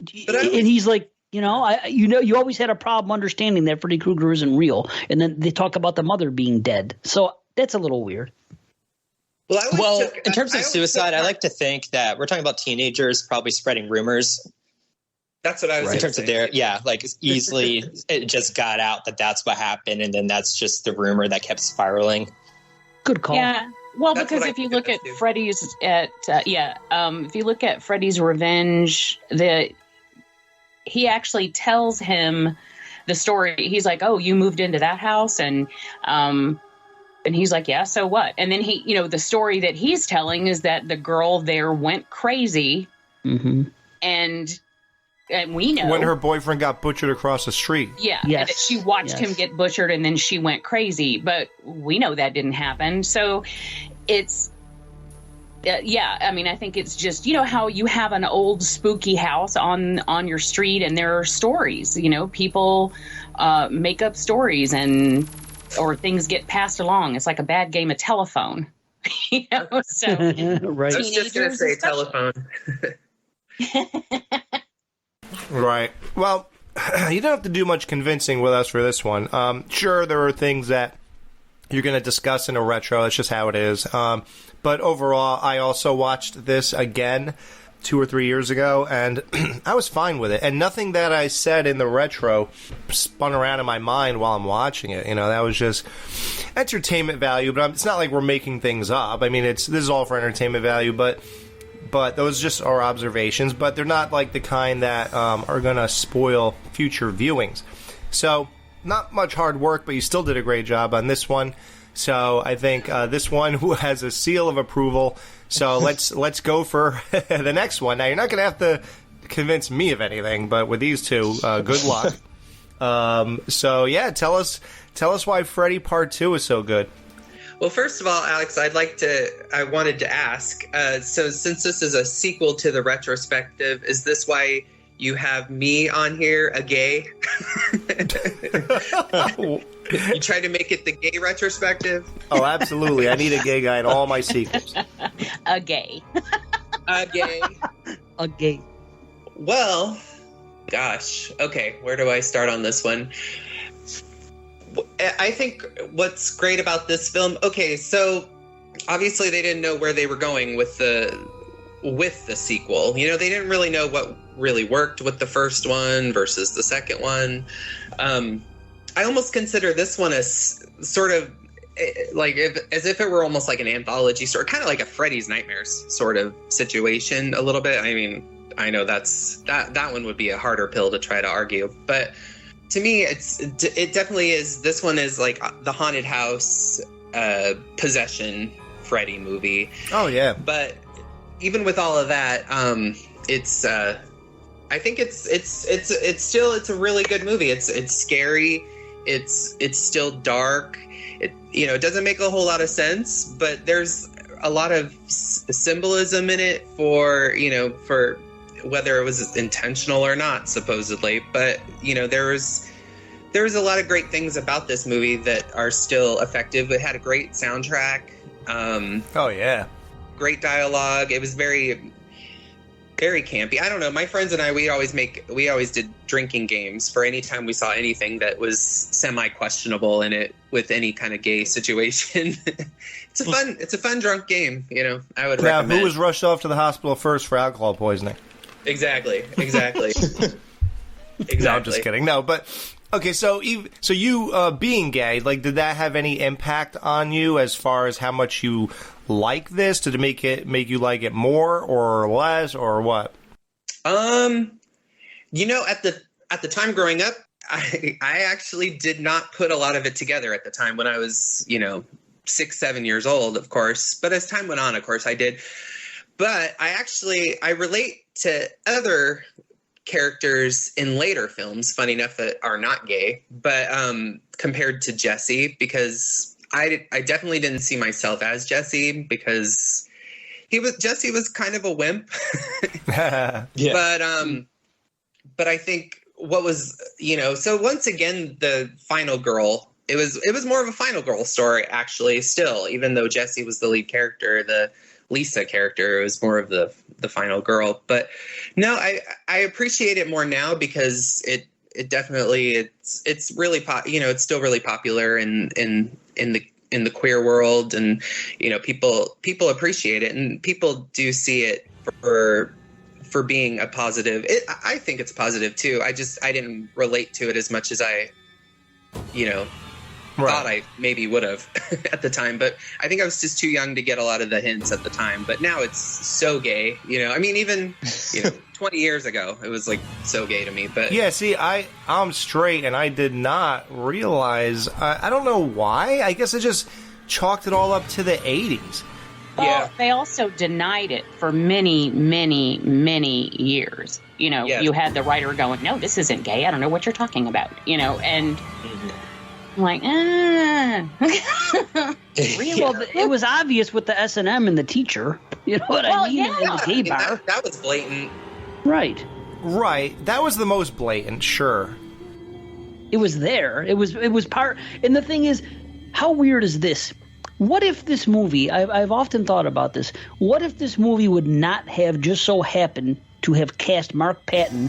he's like, you always had a problem understanding that Freddy Krueger isn't real. And then they talk about the mother being dead. So that's a little weird. Well, in terms of suicide, I like to think that we're talking about teenagers probably spreading rumors. That's what I was in terms of easily it just got out that's what happened. And then that's just the rumor that kept spiraling. Good call. Yeah. Well, because if you look at Freddy's if you look at Freddy's Revenge, he actually tells him the story. He's like, "Oh, you moved into that house," and he's like, "Yeah, so what?" And then the story that he's telling is that the girl there went crazy, and we know when her boyfriend got butchered across the street. Yeah, yes. And that she watched him get butchered, and then she went crazy. But we know that didn't happen. So it's, I mean, I think it's just how you have an old spooky house on your street, and there are stories. People make up stories, or things get passed along. It's like a bad game of telephone. So right. I was just gonna say telephone. Right. Well, you don't have to do much convincing with us for this one. Sure, there are things that you're going to discuss in a retro. That's just how it is. But overall, I also watched this again 2 or 3 years ago, and I was fine with it. And nothing that I said in the retro spun around in my mind while I'm watching it. That was just entertainment value. But it's not like we're making things up. I mean, this is all for entertainment value, but those just are observations, but they're not like the kind that are going to spoil future viewings. So, not much hard work, but you still did a great job on this one. So, I think this one has a seal of approval. So, let's go for the next one. Now, you're not going to have to convince me of anything, but with these two, good luck. Tell us why Freddy Part 2 is so good. Well, first of all, Alex, I wanted to ask, so since this is a sequel to the retrospective, is this why you have me on here, a gay? You try to make it the gay retrospective. Oh, absolutely. I need a gay guy in all my sequels. A gay. Gay. A gay. Well, gosh. Okay, where do I start on this one? I think what's great about this film. Okay, so obviously they didn't know where they were going with the sequel. You know, they didn't really know what really worked with the first one versus the second one. I almost consider this one as sort of like as if it were almost like an anthology story, kind of like a Freddy's Nightmares sort of situation a little bit. I mean, I know that one would be a harder pill to try to argue, but to me, it definitely is. This one is like the haunted house possession Freddy movie. Oh yeah. But even with all of that, I think it's still a really good movie. It's scary. It's still dark. It doesn't make a whole lot of sense, but there's a lot of symbolism in it for whether it was intentional or not, supposedly. But there's a lot of great things about this movie that are still effective. It had a great soundtrack. Oh yeah. Great dialogue. It was very, very campy. I don't know. My friends and I, we always did drinking games for any time we saw anything that was semi-questionable in it with any kind of gay situation. It's a fun drunk game. I would recommend. Now, who was rushed off to the hospital first for alcohol poisoning? Exactly. No, I'm just kidding. No, but okay. So you being gay, like, did that have any impact on you as far as how much you like this? Did it make you like it more or less or what? At the time growing up, I actually did not put a lot of it together at the time when I was 6-7 years old, of course. But as time went on, of course, I did. But I relate to other characters in later films, funny enough, that are not gay, but compared to Jesse, because I definitely didn't see myself as Jesse, because Jesse was kind of a wimp. Yeah. But I think what was, so once again, the final girl, it was more of a final girl story, actually, still, even though Jesse was the lead character, the Lisa character, it was more of the final girl. But no, I appreciate it more now because it definitely it's really it's still really popular in the queer world, and people appreciate it, and people do see it for being a positive. I think it's positive too. I didn't relate to it as much as I thought I maybe would have at the time, but I think I was just too young to get a lot of the hints at the time. But now it's so gay, I mean, even 20 years ago, it was like so gay to me. But yeah, see, I'm straight, and I did not realize. I don't know why. I guess I just chalked it all up to the 80s. Well, yeah. They also denied it for many, many, many years. Yes. You had the writer going, "No, this isn't gay. I don't know what you're talking about." And. I'm like, Really? Well, it was obvious with the S&M and the teacher. You know what I mean? Yeah. In the gay bar. That was blatant. Right. That was the most blatant, sure. It was there. It was part. And the thing is, how weird is this? What if this movie, I've often thought about this, what if this movie would not have just so happened to have cast Mark Patton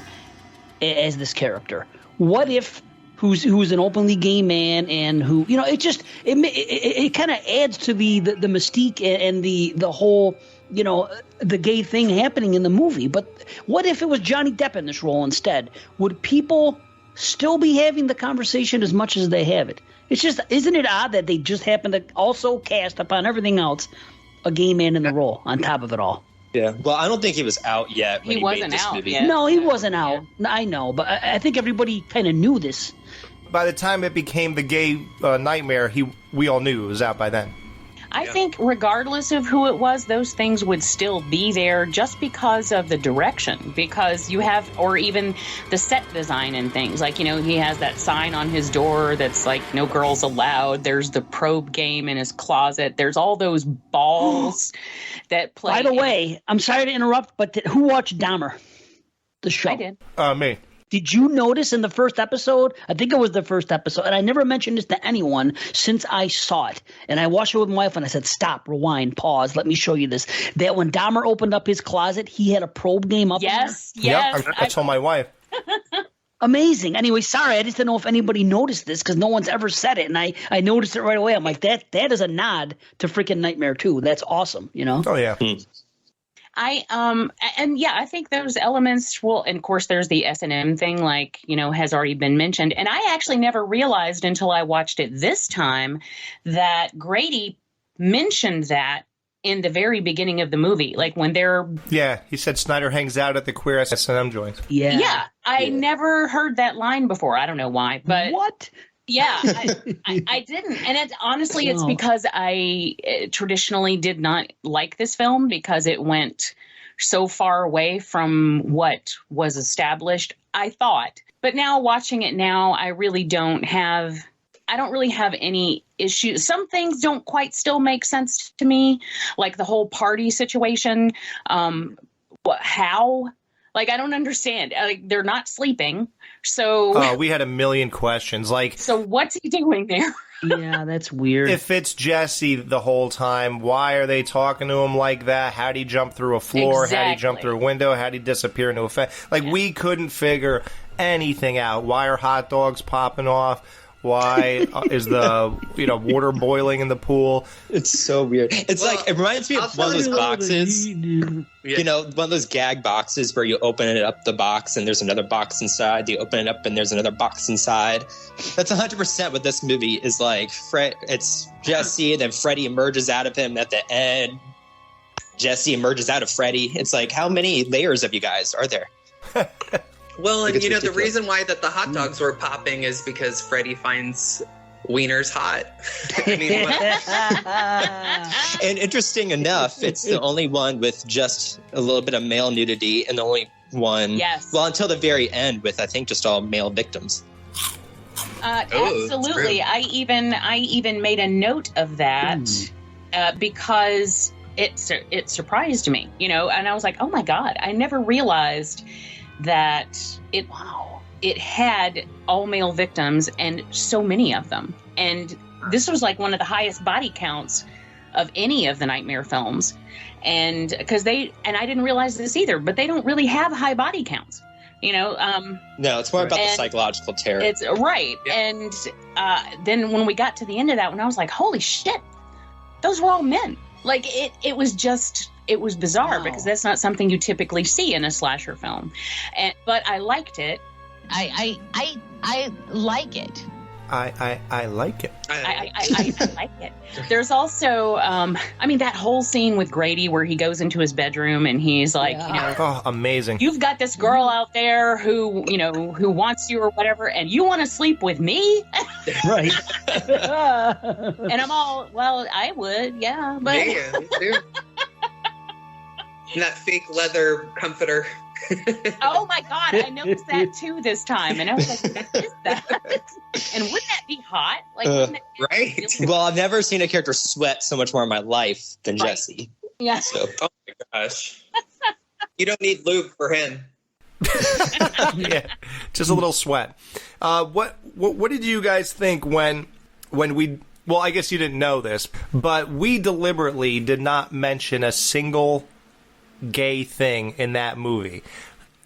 as this character? What if who's an openly gay man, and who, it kind of adds to the mystique and the whole, the gay thing happening in the movie. But what if it was Johnny Depp in this role instead? Would people still be having the conversation as much as they have it? It's just, isn't it odd that they just happen to also cast upon everything else a gay man in the role on top of it all? Yeah. Well, I don't think he was out yet when He he wasn't made this out movie. yet. No, he wasn't out. I know, but I think everybody kind of knew this. By the time it became the gay nightmare, we all knew it was out by then. I think regardless of who it was, those things would still be there just because of the direction. Because you have, or even the set design and things. Like, he has that sign on his door that's like, "No girls allowed." There's the probe game in his closet. There's all those balls that play. By the way, I'm sorry to interrupt, but who watched Dahmer? The show. I did. Me. Did you notice in the first episode? I think it was the first episode, and I never mentioned this to anyone since I saw it. And I watched it with my wife, and I said, "Stop, rewind, pause. Let me show you this." That when Dahmer opened up his closet, he had a probe game up. Yes, in yes. Yep, I told my wife. Amazing. Anyway, sorry, I just didn't know if anybody noticed this because no one's ever said it, and I noticed it right away. I'm like, that is a nod to freaking Nightmare 2. That's awesome, you know? Oh yeah. I think those elements will, and of course there's the S&M thing, like, has already been mentioned. And I actually never realized until I watched it this time that Grady mentioned that in the very beginning of the movie, like when they're... Yeah, he said Snyder hangs out at the queer S&M joint. Yeah. I never heard that line before. I don't know why, but... What? Yeah, I didn't. And it's because I traditionally did not like this film because it went so far away from what was established, I thought. But now watching it now, I don't really have any issues. Some things don't quite still make sense to me, like the whole party situation. How? Like, I don't understand. Like, they're not sleeping. So we had a million questions. Like, so what's he doing there? Yeah, that's weird. If it's Jesse the whole time, why are they talking to him like that? How'd he jump through a floor? Exactly. How'd he jump through a window? How'd he disappear into a fence? Like, we couldn't figure anything out. Why are hot dogs popping off? Why is the water boiling in the pool? It's so weird. It's it reminds me of one of those boxes, one of those gag boxes where you open it up the box and there's another box inside. You open it up and there's another box inside. That's 100% what this movie is like. It's Jesse, and then Freddy emerges out of him at the end. Jesse emerges out of Freddy. It's like, how many layers of you guys are there? Well, and the reason why that the hot dogs were popping is because Freddy finds wieners hot. And interesting enough, it's the only one with just a little bit of male nudity, and the only one, until the very end, with I think just all male victims. Absolutely. I even made a note of that because it surprised me, and I was like, oh my God, I never realized that it had all male victims and so many of them. And this was like one of the highest body counts of any of the Nightmare films. And because I didn't realize this either, but they don't really have high body counts, No, it's more about the psychological terror. It's right. Yeah. And then when we got to the end of that one, I was like, holy shit, those were all men. Like it was bizarre because that's not something you typically see in a slasher film. But I liked it. I like it. I like it. I like it. There's also, that whole scene with Grady where he goes into his bedroom and he's like, oh, amazing. You've got this girl out there who wants you or whatever, and you want to sleep with me? Right. And I'm all, well, I would, yeah. But... Yeah, me too. And that fake leather comforter. Oh my God, I noticed that too this time. And I was like, what is that? And wouldn't that be hot? Like, right? Well, I've never seen a character sweat so much more in my life than Jesse. Yeah. So. Oh my gosh. You don't need lube for him. Yeah, just a little sweat. What did you guys think when we... Well, I guess you didn't know this, but we deliberately did not mention a single gay thing in that movie.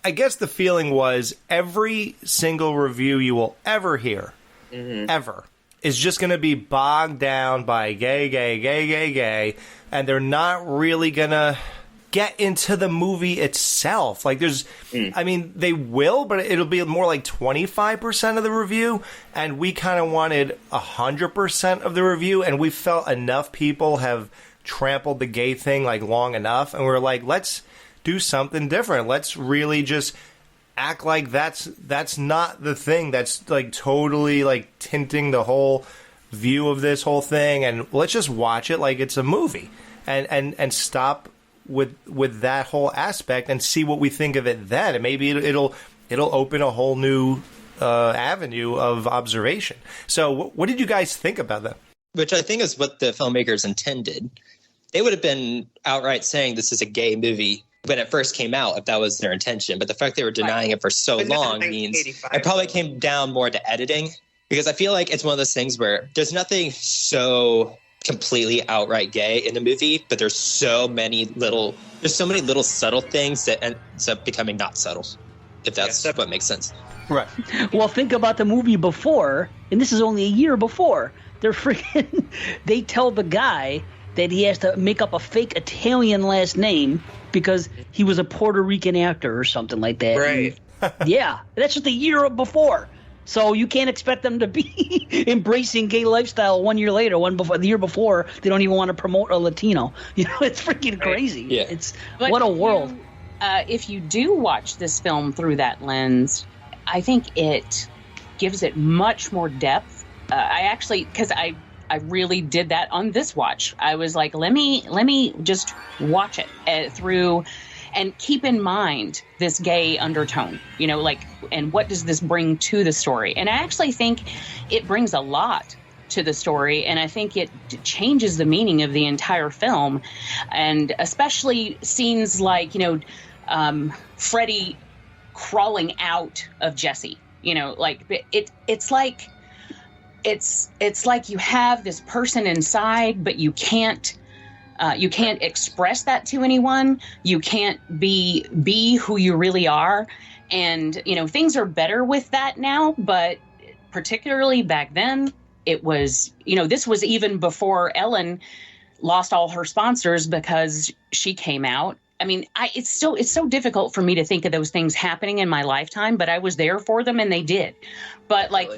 I guess the feeling was every single review you will ever hear, ever, is just going to be bogged down by gay, and they're not really going to get into the movie itself. Like they will, but it'll be more like 25% of the review, and we kind of wanted 100% of the review, and we felt enough people have trampled the gay thing like long enough, and we're like, let's do something different. Let's really just act like that's not the thing that's like totally like tinting the whole view of this whole thing, and let's just watch it like it's a movie and stop with that whole aspect and see what we think of it then, and maybe it'll open a whole new avenue of observation. So what did you guys think about that? Which I think is what the filmmakers intended. They would have been outright saying this is a gay movie when it first came out, if that was their intention. But the fact they were denying it for so But no, long means 1985, it probably though. came down more to editing, because I feel like it's one of those things where there's nothing so completely outright gay in the movie, but there's so many little subtle things that ends up becoming not subtle, if that's what makes sense. Right. Well, think about the movie before, and this is only a year before. They tell the guy that he has to make up a fake Italian last name because he was a Puerto Rican actor or something like that. Right. Yeah, that's just a year before. So you can't expect them to be embracing gay lifestyle 1 year later, the year before. They don't even want to promote a Latino. You know, it's freaking crazy. Yeah. But What a world. If you do watch this film through that lens, I think it gives it much more depth. Because I really did that on this watch. I was like, let me just watch it through and keep in mind this gay undertone, you know, like, and what does this bring to the story? And I actually think it brings a lot to the story, and I think it changes the meaning of the entire film, and especially scenes like, you know, Freddy crawling out of Jesse, you know, like it's like you have this person inside, but you can't express that to anyone. You can't be who you really are. And, you know, things are better with that now, but particularly back then, it was, you know, this was even before Ellen lost all her sponsors because she came out. I mean, it's so difficult for me to think of those things happening in my lifetime, but I was there for them and they did. But like,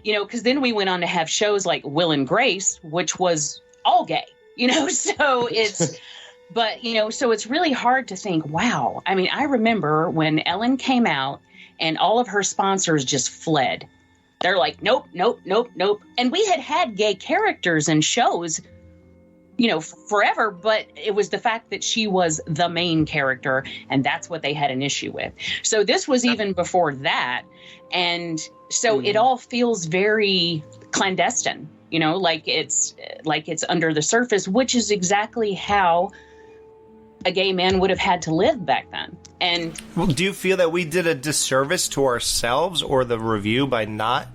you know, because then we went on to have shows like Will and Grace, which was all gay, you know, so it's, but, you know, so it's really hard to think, wow. I mean, I remember when Ellen came out and all of her sponsors just fled. They're like, nope, nope, nope, nope. And we had gay characters in shows, you know, forever, but it was the fact that she was the main character, and that's what they had an issue with. So this was even before that, and so it all feels very clandestine, you know, like it's under the surface, which is exactly how a gay man would have had to live back then. And well, do you feel that we did a disservice to ourselves or the review by not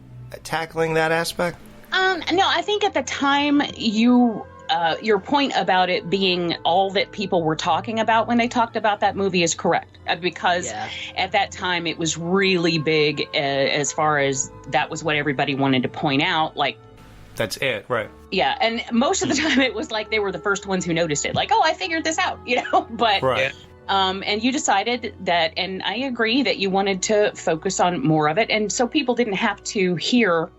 tackling that aspect? No, I think at the time your point about it being all that people were talking about when they talked about that movie is correct, because at that time it was really big as far as that was what everybody wanted to point out. Like, that's it, right? Yeah, and most of the time it was like they were the first ones who noticed it. Like, oh, I figured this out, you know. But right. And you decided that, and I agree that you wanted to focus on more of it, and so people didn't have to hear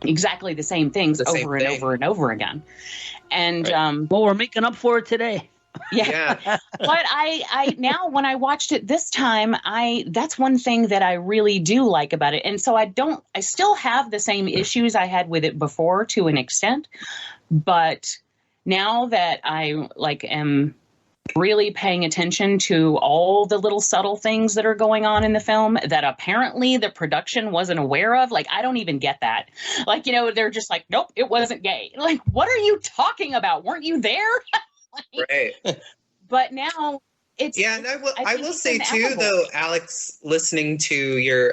exactly the same things over and over and over again. And well, we're making up for it today. Yeah. But I now when I watched it this time, that's one thing that I really do like about it. And so I still have the same issues I had with it before to an extent, but now that I am really paying attention to all the little subtle things that are going on in the film that apparently the production wasn't aware of. Like, I don't even get that. Like, you know, they're just like, nope, it wasn't gay. Like, what are you talking about? Weren't you there? Right. But now it's... Yeah, and I will say too, though, Alex, listening to your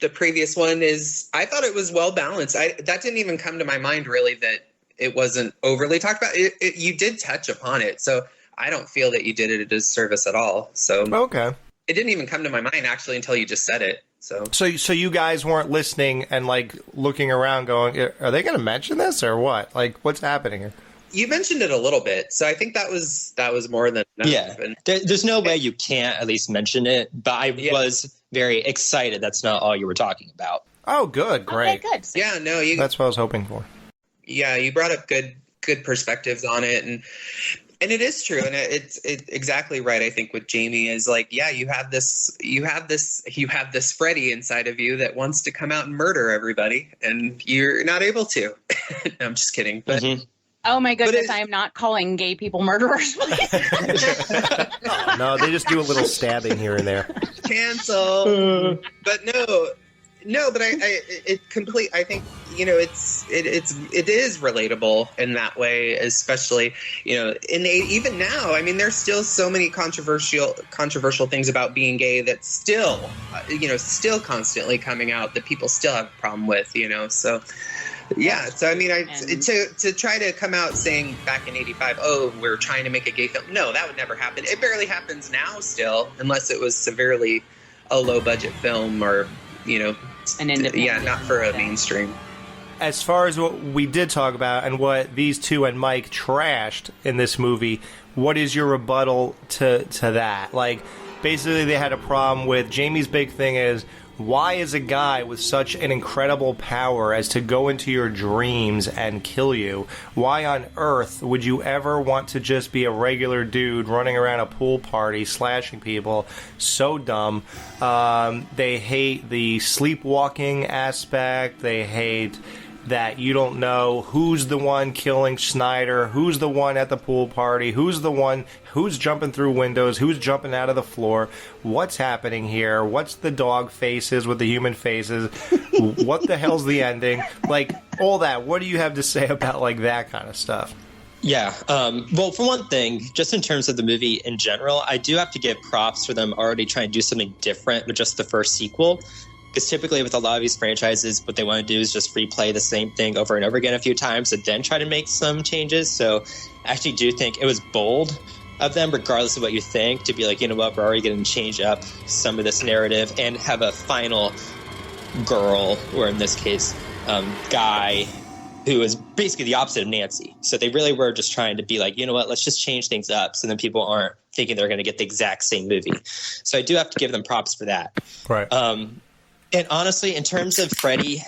the previous one, is I thought it was well balanced. That didn't even come to my mind, really, that it wasn't overly talked about. You did touch upon it, so I don't feel that you did it a disservice at all. So okay, it didn't even come to my mind actually until you just said it. So you guys weren't listening and like looking around, going, "Are they going to mention this or what? Like, what's happening here?" You mentioned it a little bit, so I think that was more than enough. Yeah, there's no way you can't at least mention it. But I was very excited. That's not all you were talking about. Oh, good, great. Okay, good. Yeah, no, that's what I was hoping for. Yeah, you brought up good perspectives on it, and it is true, and it's exactly right. I think with Jamie is like, yeah, you have this Freddy inside of you that wants to come out and murder everybody, and you're not able to. No, I'm just kidding. But oh my goodness, I am not calling gay people murderers. No, they just do a little stabbing here and there. Cancel. But No, but I think, you know, it is relatable in that way, especially, you know, even now, I mean, there's still so many controversial things about being gay that still, you know, still constantly coming out that people still have a problem with, you know, so. Yeah, so I mean, to try to come out saying back in '85, oh, we're trying to make a gay film. No, that would never happen. It barely happens now still, unless it was severely a low budget film or, you know, an independent. Yeah, not for a mainstream. As far as what we did talk about and what these two and Mike trashed in this movie, what is your rebuttal to that? Like, basically they had a problem with Jamie's big thing is, why is a guy with such an incredible power as to go into your dreams and kill you? Why on earth would you ever want to just be a regular dude running around a pool party slashing people? So dumb. They hate the sleepwalking aspect. They hate that you don't know who's the one killing Snyder, who's the one at the pool party, who's the one who's jumping through windows, who's jumping out of the floor, what's happening here, what's the dog faces with the human faces, what the hell's the ending, like all that. What do you have to say about like that kind of stuff? Yeah. Well, for one thing, just in terms of the movie in general, I do have to give props for them already trying to do something different with just the first sequel. Because typically with a lot of these franchises, what they want to do is just replay the same thing over and over again a few times and then try to make some changes. So I actually do think it was bold of them, regardless of what you think, to be like, you know what, we're already going to change up some of this narrative and have a final girl, or in this case, guy, who is basically the opposite of Nancy. So they really were just trying to be like, you know what, let's just change things up so then people aren't thinking they're going to get the exact same movie. So I do have to give them props for that. Right. And honestly, in terms of Freddy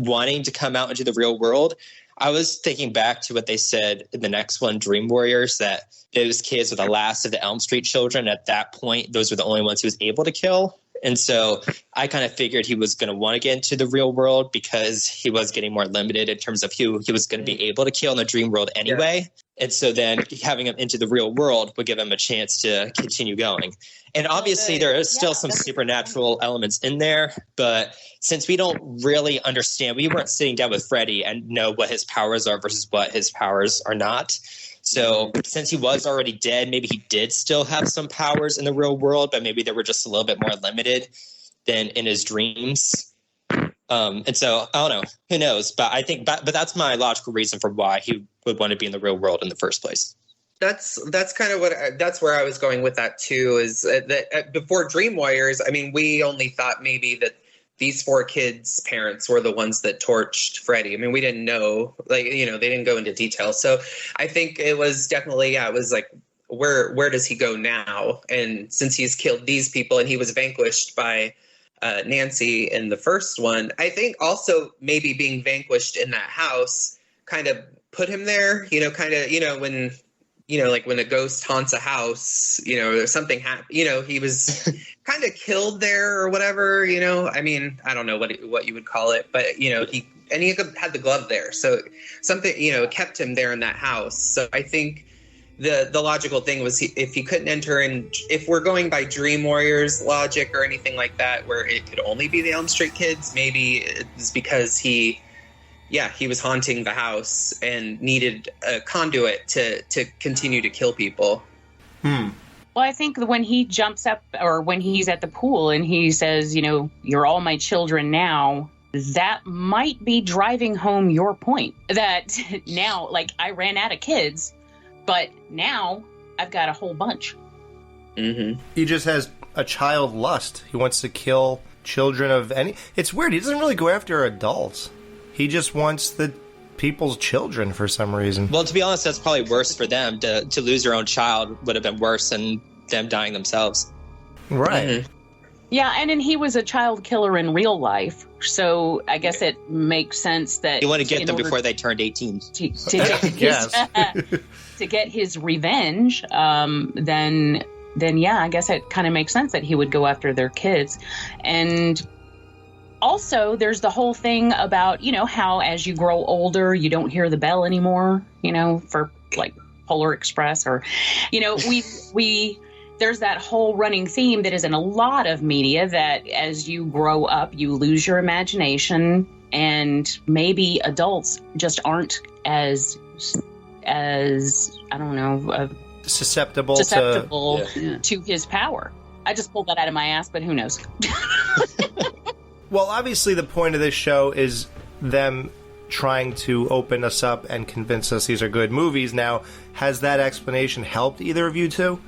wanting to come out into the real world, I was thinking back to what they said in the next one, Dream Warriors, that those kids were the last of the Elm Street children. At that point, those were the only ones he was able to kill. And so I kind of figured he was going to want to get into the real world because he was getting more limited in terms of who he was going to be able to kill in the dream world anyway. Yeah. And so then having him into the real world would give him a chance to continue going. And obviously there is still some supernatural elements in there, but since we don't really understand, we weren't sitting down with Freddy and know what his powers are versus what his powers are not. So since he was already dead, maybe he did still have some powers in the real world, but maybe they were just a little bit more limited than in his dreams. And so I don't know, who knows? But I think, but that's my logical reason for why he would want to be in the real world in the first place. That's kind of that's where I was going with that too. Is that before Dream Warriors, I mean, we only thought maybe that these 4 kids' parents were the ones that torched Freddy. I mean, we didn't know, like, you know, they didn't go into detail. So I think it was definitely, it was like, where does he go now? And since he's killed these people and he was vanquished by Nancy in the first one, I think also maybe being vanquished in that house kind of put him there, you know, kind of, you know, when, you know, like when a ghost haunts a house, you know, there's something happened, you know, he was kind of killed there or whatever, you know, I mean, I don't know what you would call it, but, you know, he had the glove there. So something, you know, kept him there in that house. So I think the logical thing was if he couldn't enter in, if we're going by Dream Warriors logic or anything like that, where it could only be the Elm Street kids, maybe it's because he was haunting the house and needed a conduit to continue to kill people. Well, I think when he jumps up or when he's at the pool and he says, you know, you're all my children now, that might be driving home your point that now, like, I ran out of kids, but now I've got a whole bunch. Mm-hmm. He just has a child lust. He wants to kill children of any... It's weird. He doesn't really go after adults. He just wants the people's children for some reason. Well, to be honest, that's probably worse for them. To lose their own child would have been worse than them dying themselves. Right. Mm-hmm. Yeah, and then he was a child killer in real life, so I guess it makes sense that... You want to get them before they turned 18. To get his revenge, then yeah, I guess it kind of makes sense that he would go after their kids. And... also, there's the whole thing about, you know, how as you grow older, you don't hear the bell anymore, you know, for like Polar Express or, you know, we there's that whole running theme that is in a lot of media that as you grow up, you lose your imagination, and maybe adults just aren't as I don't know, susceptible to his power. I just pulled that out of my ass, but who knows? Well, obviously the point of this show is them trying to open us up and convince us these are good movies. Now, has that explanation helped either of you two?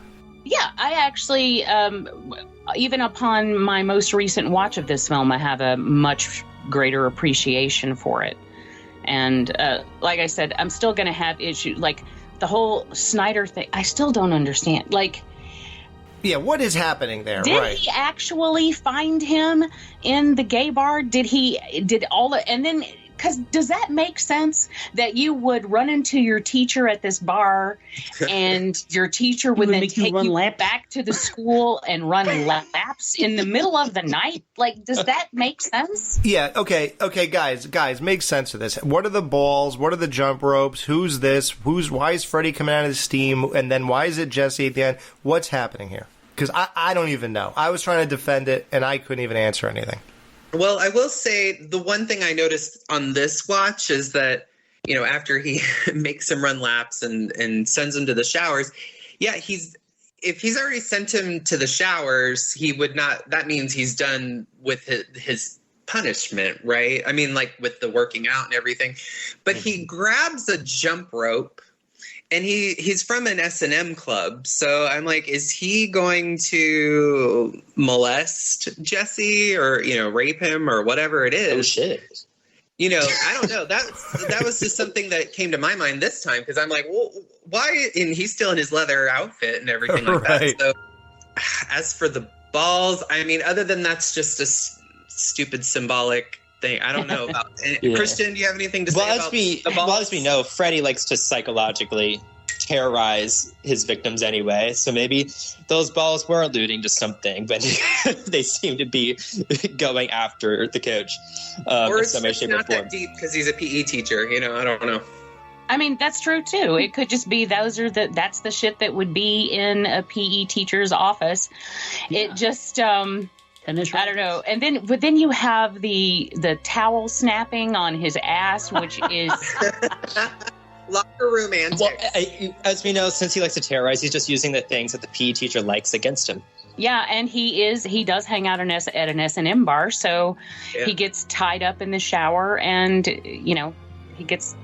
Yeah, I actually, even upon my most recent watch of this film, I have a much greater appreciation for it. And like I said, I'm still going to have issues. Like, the whole Snyder thing, I still don't understand. Like, yeah, what is happening there? Did he actually find him in the gay bar? And then, because does that make sense that you would run into your teacher at this bar and your teacher would then take you back to the school and run laps in the middle of the night? Like, does that make sense? Yeah, okay, guys, make sense of this. What are the balls? What are the jump ropes? Who's this? Why is Freddy coming out of the steam? And then why is it Jesse at the end? What's happening here? Because I don't even know. I was trying to defend it, and I couldn't even answer anything. Well, I will say the one thing I noticed on this watch is that, you know, after he makes him run laps and sends him to the showers, yeah, if he's already sent him to the showers, he would not, that means he's done with his punishment, right? I mean, like with the working out and everything. But he grabs a jump rope. And he's from an S&M club, so I'm like, is he going to molest Jesse or, you know, rape him or whatever it is? Oh, shit. You know, I don't know. That was just something that came to my mind this time, because I'm like, well, why? And he's still in his leather outfit and everything like that. So as for the balls, I mean, other than that's just a stupid symbolic thing. I don't know about Christian, do you have anything to say about the balls? Well, as we know, Freddy likes to psychologically terrorize his victims anyway, so maybe those balls were alluding to something, but they seem to be going after the coach or in some way, shape, or not form. that deep because he's a PE teacher, you know, I don't know. I mean, that's true too. It could just be that's the shit that would be in a PE teacher's office. Yeah. It just I don't know. And then you have the towel snapping on his ass, which is locker room antics. Well, as we know, since he likes to terrorize, he's just using the things that the PE teacher likes against him. Yeah, and he does hang out at an S&M bar, so he gets tied up in the shower, and you know, he gets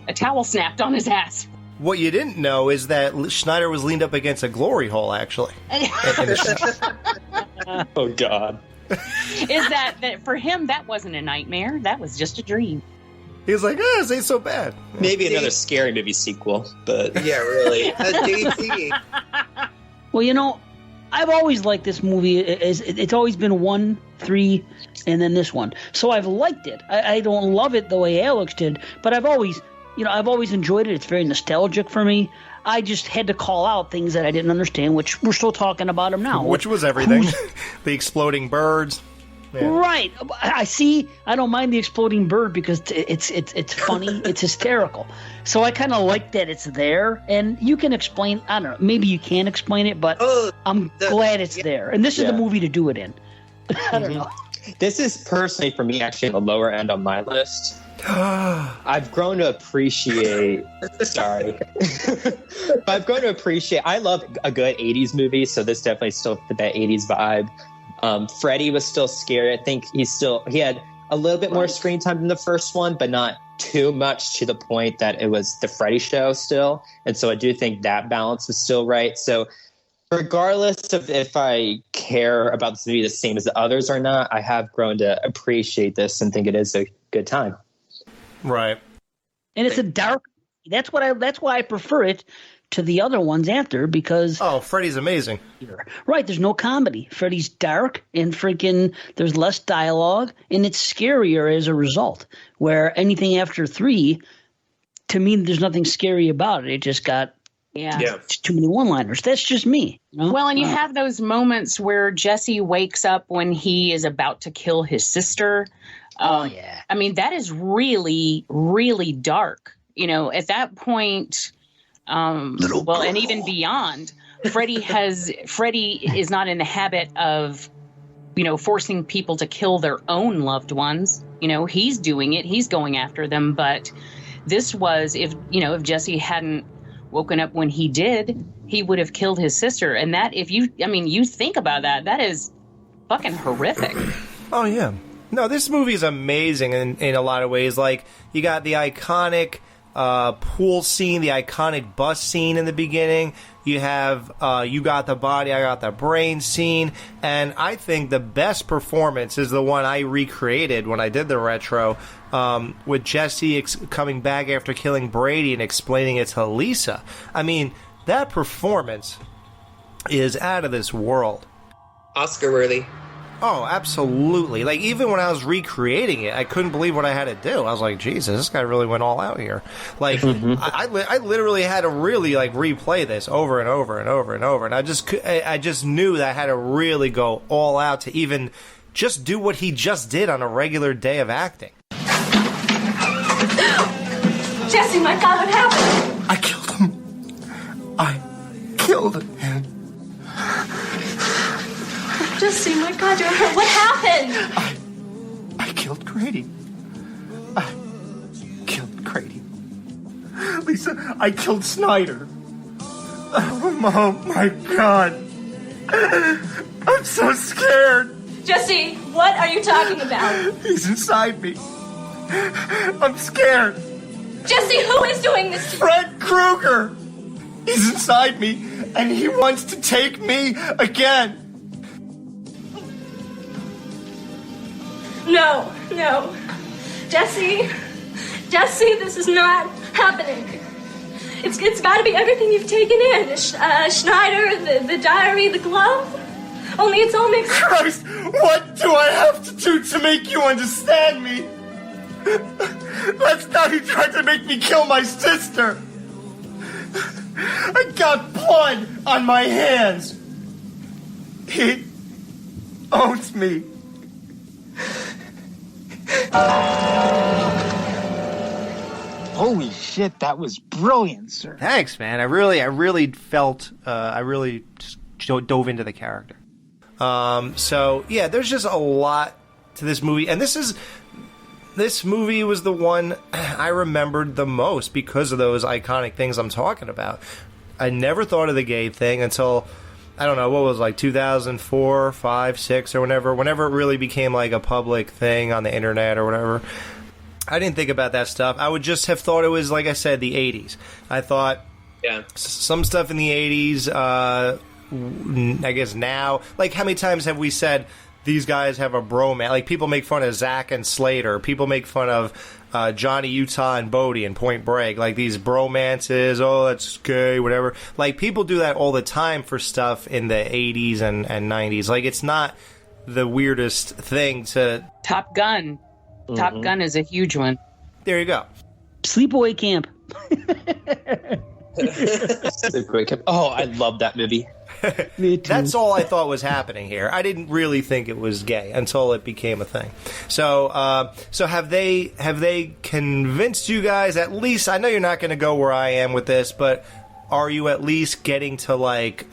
a towel snapped on his ass. What you didn't know is that Schneider was leaned up against a glory hole, actually. Oh, God. Is that for him, that wasn't a nightmare. That was just a dream. He was like, this ain't so bad. Maybe another scary movie sequel, but... Yeah, really. Daisy. Well, you know, I've always liked this movie. It's always been 1, 3, and then this one. So I've liked it. I don't love it the way Alex did, but I've always enjoyed it. It's very nostalgic for me. I just had to call out things that I didn't understand, which we're still talking about them now. Which was everything. The exploding birds. Yeah. Right. I see. I don't mind the exploding bird because it's funny. It's hysterical. So I kind of like that it's there. And you can explain. I don't know. Maybe you can explain it, but I'm glad it's there. And this is the movie to do it in. I don't know. This is personally, for me, actually the lower end on my list. I've grown to appreciate. Sorry. But I've grown to appreciate. I love a good 80s movie, so this definitely still fit that 80s vibe. Freddy was still scary. I think he had a little bit more screen time than the first one, but not too much to the point that it was the Freddy show still. And so I do think that balance is still right. So regardless of if I care about this movie the same as the others or not, I have grown to appreciate this and think it is a good time. Right. And it's a dark. That's why I prefer it to the other ones after, because Freddy's amazing. Right, there's no comedy. Freddy's dark and freaking there's less dialogue and it's scarier as a result. Where anything after 3, to me, there's nothing scary about it. It just got too many one-liners. That's just me. You know? Well, and you have those moments where Jesse wakes up when he is about to kill his sister. I mean, that is really, really dark. You know, at that point, well, and even beyond. Freddy is not in the habit of, forcing people to kill their own loved ones. He's doing it. He's going after them. But this was, if Jesse hadn't woken up when he did, he would have killed his sister. And that, you think about that, that is fucking horrific. Oh, yeah. No, this movie is amazing in a lot of ways. Like, you got the iconic pool scene, the iconic bus scene in the beginning. You have You Got the Body, I Got the Brain scene. And I think the best performance is the one I recreated when I did the retro, with Jesse coming back after killing Brady and explaining it to Lisa. I mean, that performance is out of this world. Oscar worthy. Oh, absolutely. Like, even when I was recreating it, I couldn't believe what I had to do. I was like, Jesus, this guy really went all out here. Like, I literally had to really, replay this over and over and over and over. And I just knew that I had to really go all out to even just do what he just did on a regular day of acting. Jesse, my God, what happened? I killed him. I killed him. Jesse, my God, you're hurt. What happened? I killed Grady. I killed Grady. Lisa, I killed Snyder. Oh my God. I'm so scared. Jesse, what are you talking about? He's inside me. I'm scared. Jesse, who is doing this to you? Fred Krueger. He's inside me, and he wants to take me again. No. Jesse, this is not happening. It's got to be everything you've taken in. Schneider, the diary, the glove. Only it's all mixed up. Christ, what do I have to do to make you understand me? Last night he tried to make me kill my sister. I got blood on my hands. He owns me. Holy shit, that was brilliant, sir. Thanks, man. I really felt, I really just dove into the character. So, yeah, there's just a lot to this movie. And this movie was the one I remembered the most because of those iconic things I'm talking about. I never thought of the gay thing until, I don't know, what was it, 2004, 5, 6, or whenever it really became a public thing on the internet or whatever. I didn't think about that stuff. I would just have thought it was, like I said, the 80s. I thought some stuff in the 80s, I guess now, how many times have we said these guys have a bromance? People make fun of Zach and Slater. People make fun of Johnny Utah and Bodie in Point Break. These bromances, oh, that's gay, whatever. People do that all the time for stuff in the 80s and 90s. It's not the weirdest thing to... Top Gun. Mm-hmm. Top Gun is a huge one. There you go. Sleepaway Camp. Sleepaway Camp. Oh, I love that movie. Me too. That's all I thought was happening here. I didn't really think it was gay until it became a thing. So, so have they convinced you guys? At least, I know you're not going to go where I am with this, but are you at least getting to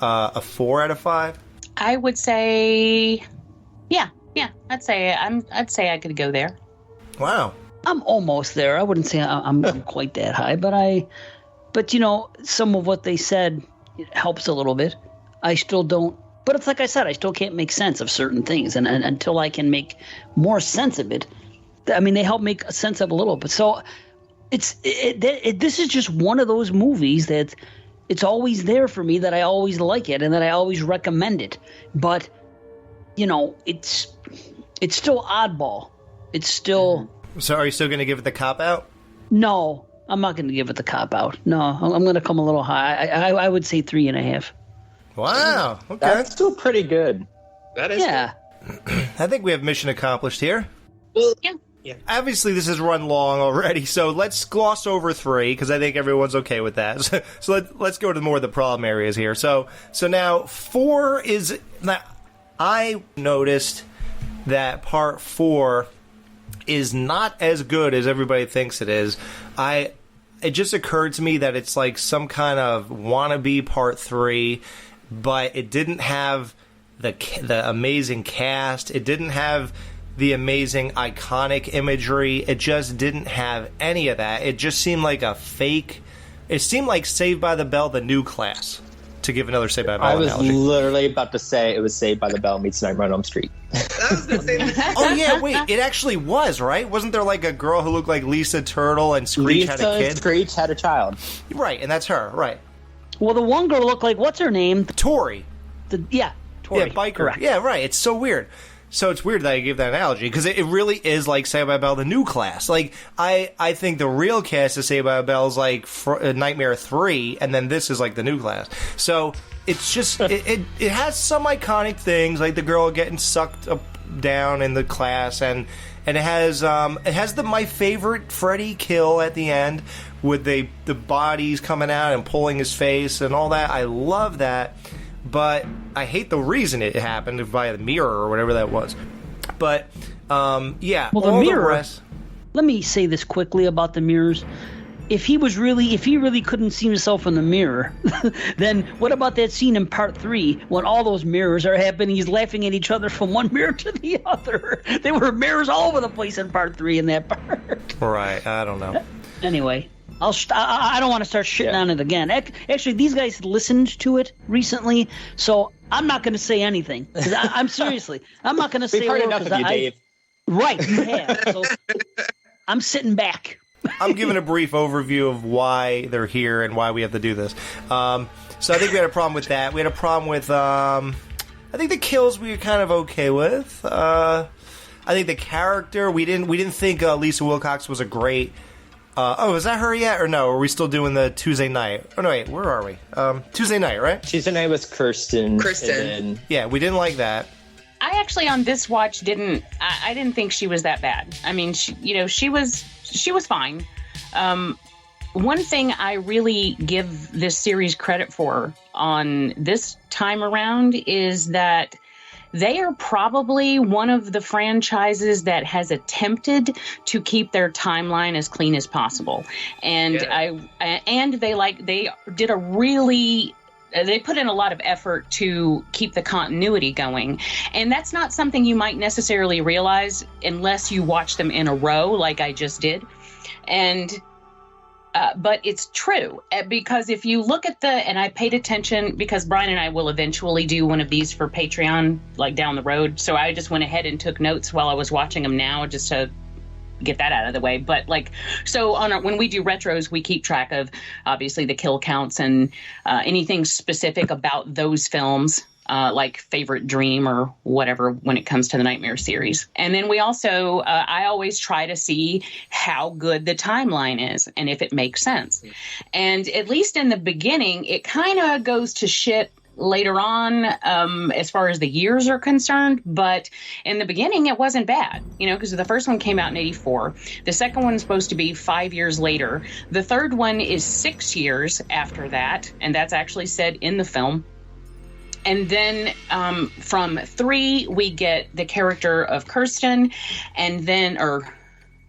a 4 out of 5? I would say, yeah. I'd say I could go there. Wow. I'm almost there. I wouldn't say I'm quite that high, but some of what they said helps a little bit. I still don't, but it's like I said, I still can't make sense of certain things, and until I can make more sense of it, they help make sense of a little bit. So this is just one of those movies that it's always there for me, that I always like it and that I always recommend it. But it's still oddball. It's still. So are you still going to give it the cop out? No, I'm not going to give it the cop out. No, I'm going to come a little high. I would say 3.5. Wow. Okay. That's still pretty good. That is. Yeah. I think we have mission accomplished here. Well, yeah. Obviously, this has run long already, so let's gloss over 3 because I think everyone's okay with that. So let's go to more of the problem areas here. So now 4 is. Now, I noticed that part 4 is not as good as everybody thinks it is. I it just occurred to me that it's like some kind of wannabe part 3, but it didn't have the amazing cast. It didn't have the amazing iconic imagery. It just didn't have any of that. It just seemed like a fake. It seemed like Saved by the Bell, the new class, to give another Saved by the Bell I was analogy. literally about to say it was Saved by the Bell meets Nightmare on Elm Street. That was the same. Oh yeah, wait, it actually was, right? Wasn't there like a girl who looked like Lisa Turtle and Screech had a Lisa kid? and Screech had a child. Right, and that's her, right. Well, the one girl looked like, what's her name? Tori. Tori. Yeah, biker. Correct. Yeah, right. It's so weird. So it's weird that I gave that analogy, because it really is like Saved by the Bell, the new class. Like, I think the real cast of Saved by the Bell is like Nightmare 3, and then this is like the new class. So it's just, it has some iconic things, like the girl getting sucked up, down in the class, and it has my favorite Freddy kill at the end, with the bodies coming out and pulling his face and all that. I love that. But I hate the reason it happened, via the mirror or whatever that was. But, yeah. Well, the mirror, let me say this quickly about the mirrors. If he really couldn't see himself in the mirror, then what about that scene in part 3 when all those mirrors are happening? He's laughing at each other from one mirror to the other. There were mirrors all over the place in part 3 in that part. Right, I don't know. Anyway, I don't want to start shitting on it again. Actually, these guys listened to it recently, so I'm not going to say anything. 'Cause I'm seriously, I'm not going to say. We've heard enough of you, Dave. Right, you have. So I'm sitting back. I'm giving a brief overview of why they're here and why we have to do this. So I think we had a problem with that. We had a problem with, I think the kills we were kind of okay with. I think the character, we didn't think Lisa Wilcox was a great. Is that her yet, or no? Are we still doing the Tuesday night? Oh no, wait, where are we? Tuesday night, right? Tuesday night was Kirsten. Yeah, we didn't like that. I actually on this watch didn't think she was that bad. I mean, she was fine. One thing I really give this series credit for on this time around is that they are probably one of the franchises that has attempted to keep their timeline as clean as possible. And they did a really. They put in a lot of effort to keep the continuity going. And that's not something you might necessarily realize unless you watch them in a row like I just did. And but it's true, because if you look at and I paid attention, because Brian and I will eventually do one of these for Patreon, like down the road. So I just went ahead and took notes while I was watching them now, just to get that out of the way. But when we do retros, we keep track of obviously the kill counts and anything specific about those films, like favorite dream or whatever when it comes to the Nightmare series. And then we also, I always try to see how good the timeline is and if it makes sense. And at least in the beginning, it kind of goes to shit later on, as far as the years are concerned. But in the beginning, it wasn't bad, because the first one came out in 1984. The second one is supposed to be 5 years later. The third one is 6 years after that. And that's actually said in the film. And then from 3, we get the character of Kirsten, and then,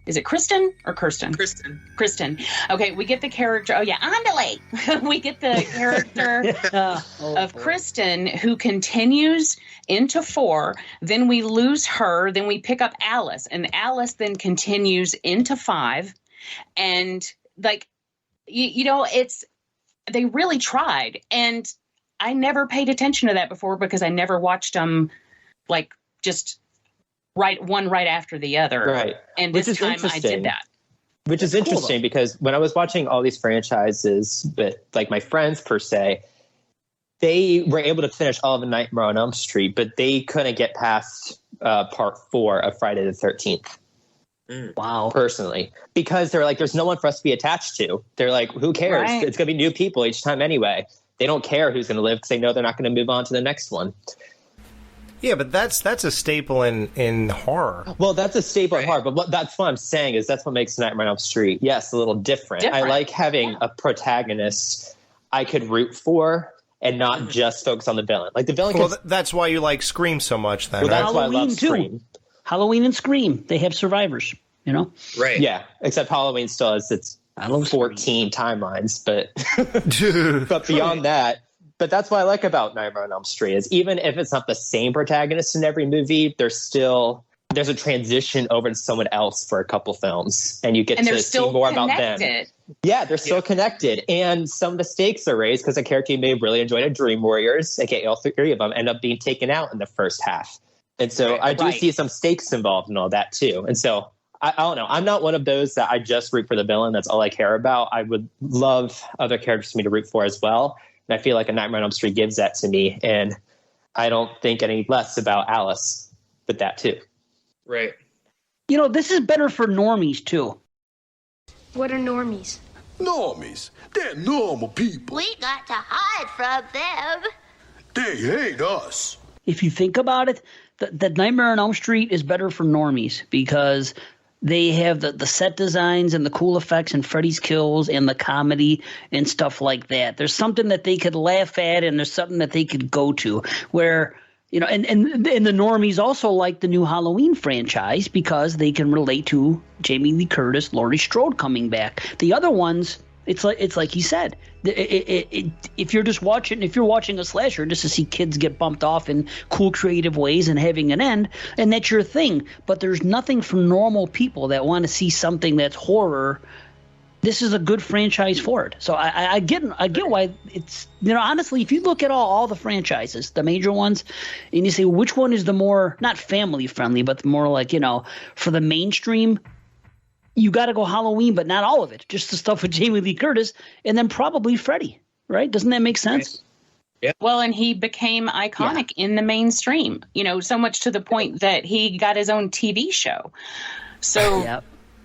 is it Kristen or Kirsten? Kristen. Okay, we get the character. Oh yeah, Andale. We get the character of Kristen, who continues into 4. Then we lose her. Then we pick up Alice, and Alice then continues into 5. And they really tried. And I never paid attention to that before because I never watched them just right after the other. Right. And this time I did that. Which is interesting because when I was watching all these franchises, but like my friends per se, they were able to finish all of the Nightmare on Elm Street, but they couldn't get past part 4 of Friday the 13th. Wow. Personally, because they're like, there's no one for us to be attached to. They're like, who cares? Right. It's going to be new people each time anyway. They don't care who's going to live because they know they're not going to move on to the next one. Yeah, but that's a staple in horror. Well, that's a staple in horror, but that's what I'm saying is that's what makes Nightmare on Elm Street, yes, a little different. I like having a protagonist I could root for and not just focus on the villain. Like the villain. Well, that's why you like Scream so much, then. Well, right? that's why I love Scream. Halloween and Scream, they have survivors. Right. Yeah, except Halloween still has its 14 timelines, but beyond that. But that's what I like about Nightmare on Elm Street is even if it's not the same protagonist in every movie, there's a transition over to someone else for a couple films, and you get to see more about them. Yeah, they're still connected, and some of the stakes are raised because a character you may have really enjoyed, Dream Warriors, aka all three of them, end up being taken out in the first half, and so I do see some stakes involved in all that too, and so. I don't know. I'm not one of those that I just root for the villain. That's all I care about. I would love other characters for me to root for as well. And I feel like A Nightmare on Elm Street gives that to me. And I don't think any less about Alice with that too. Right. You know, this is better for normies too. What are normies? Normies. They're normal people. We got to hide from them. They hate us. If you think about it, the Nightmare on Elm Street is better for normies because they have the set designs and the cool effects and Freddy's kills and the comedy and stuff like that. There's something that they could laugh at and there's something that they could go to where, you know, and the normies also like the new Halloween franchise because they can relate to Jamie Lee Curtis, Laurie Strode coming back. The other ones, it's like he said, if you're watching a slasher just to see kids get bumped off in cool creative ways and having an end, and that's your thing, but there's nothing for normal people that want to see something that's horror. This is a good franchise for it. So I get why it's, you know, honestly, if you look at all the franchises, the major ones, and you say which one is the more, not family friendly, but more like, you know, for the mainstream, you got to go Halloween, but not all of it. Just the stuff with Jamie Lee Curtis, and then probably Freddy, right? Doesn't that make sense? Yeah. Well, and he became iconic in the mainstream, you know, so much to the point that he got his own TV show. So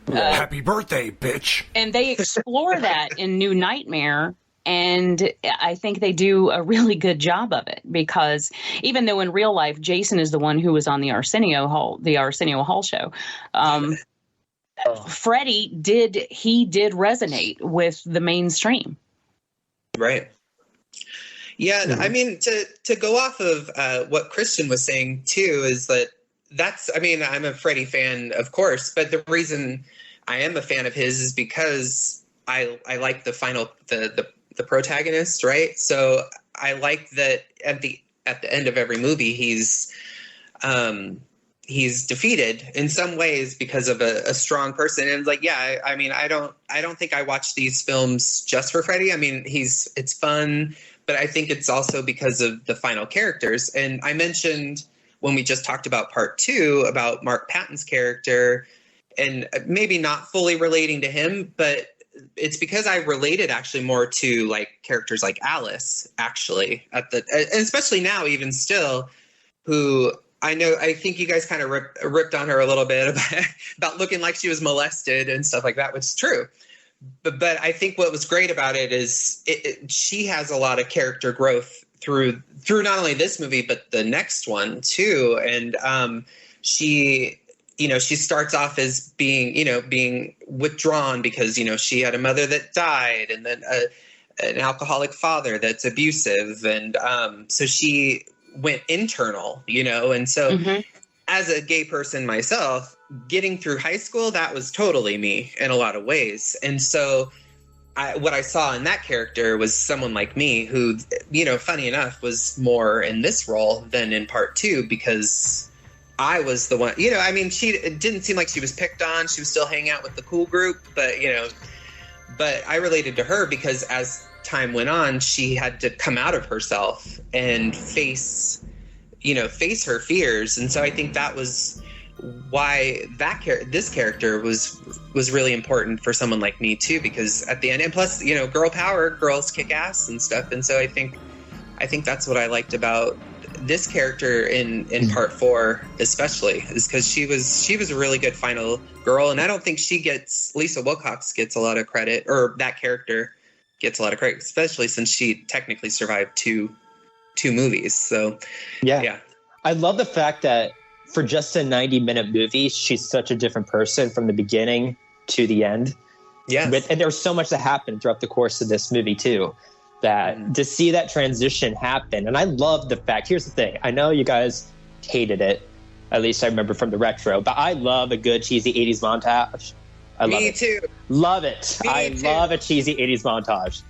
happy birthday, bitch. And they explore that in New Nightmare. And I think they do a really good job of it because even though in real life, Jason is the one who was on the Arsenio Hall show. Freddy did resonate with the mainstream. Right. Yeah. I mean, to go off of what Christian was saying too, is I'm a Freddy fan, of course, but the reason I am a fan of his is because I like the protagonist. Right. So I like that at the end of every movie, he's defeated in some ways because of a strong person. And I don't think I watch these films just for Freddy. I mean, it's fun, but I think it's also because of the final characters. And I mentioned when we just talked about part 2 about Mark Patton's character and maybe not fully relating to him, but it's because I related actually more to like characters like Alice actually and especially now, even still, who I think you guys kind of ripped on her a little bit about looking like she was molested and stuff like that, which is true. But I think what was great about it is she has a lot of character growth through not only this movie, but the next one too. And she starts off as being withdrawn because, she had a mother that died and then an alcoholic father that's abusive. And so she went internal, and so as a gay person myself, getting through high school, that was totally me in a lot of ways. And so what I saw in that character was someone like me who, funny enough, was more in this role than in part 2 because I was the one, it didn't seem like she was picked on. She was still hanging out with the cool group, but I related to her because as time went on, she had to come out of herself and face her fears. And so I think that was why this character was really important for someone like me too, because at the end, and plus, girl power, girls kick ass and stuff. And so I think that's what I liked about this character in part 4, especially, is because she was a really good final girl. And I don't think Lisa Wilcox gets a lot of credit, or that character gets a lot of credit, especially since she technically survived two movies. So yeah. I love the fact that for just a 90-minute movie, she's such a different person from the beginning to the end. Yeah. And there's so much that happened throughout the course of this movie too, that to see that transition happen. And I love the fact, here's the thing, I know you guys hated it, at least I remember from the retro, but I love a good cheesy 80s montage. I love Me it. too. Love it. I love a cheesy 80s montage.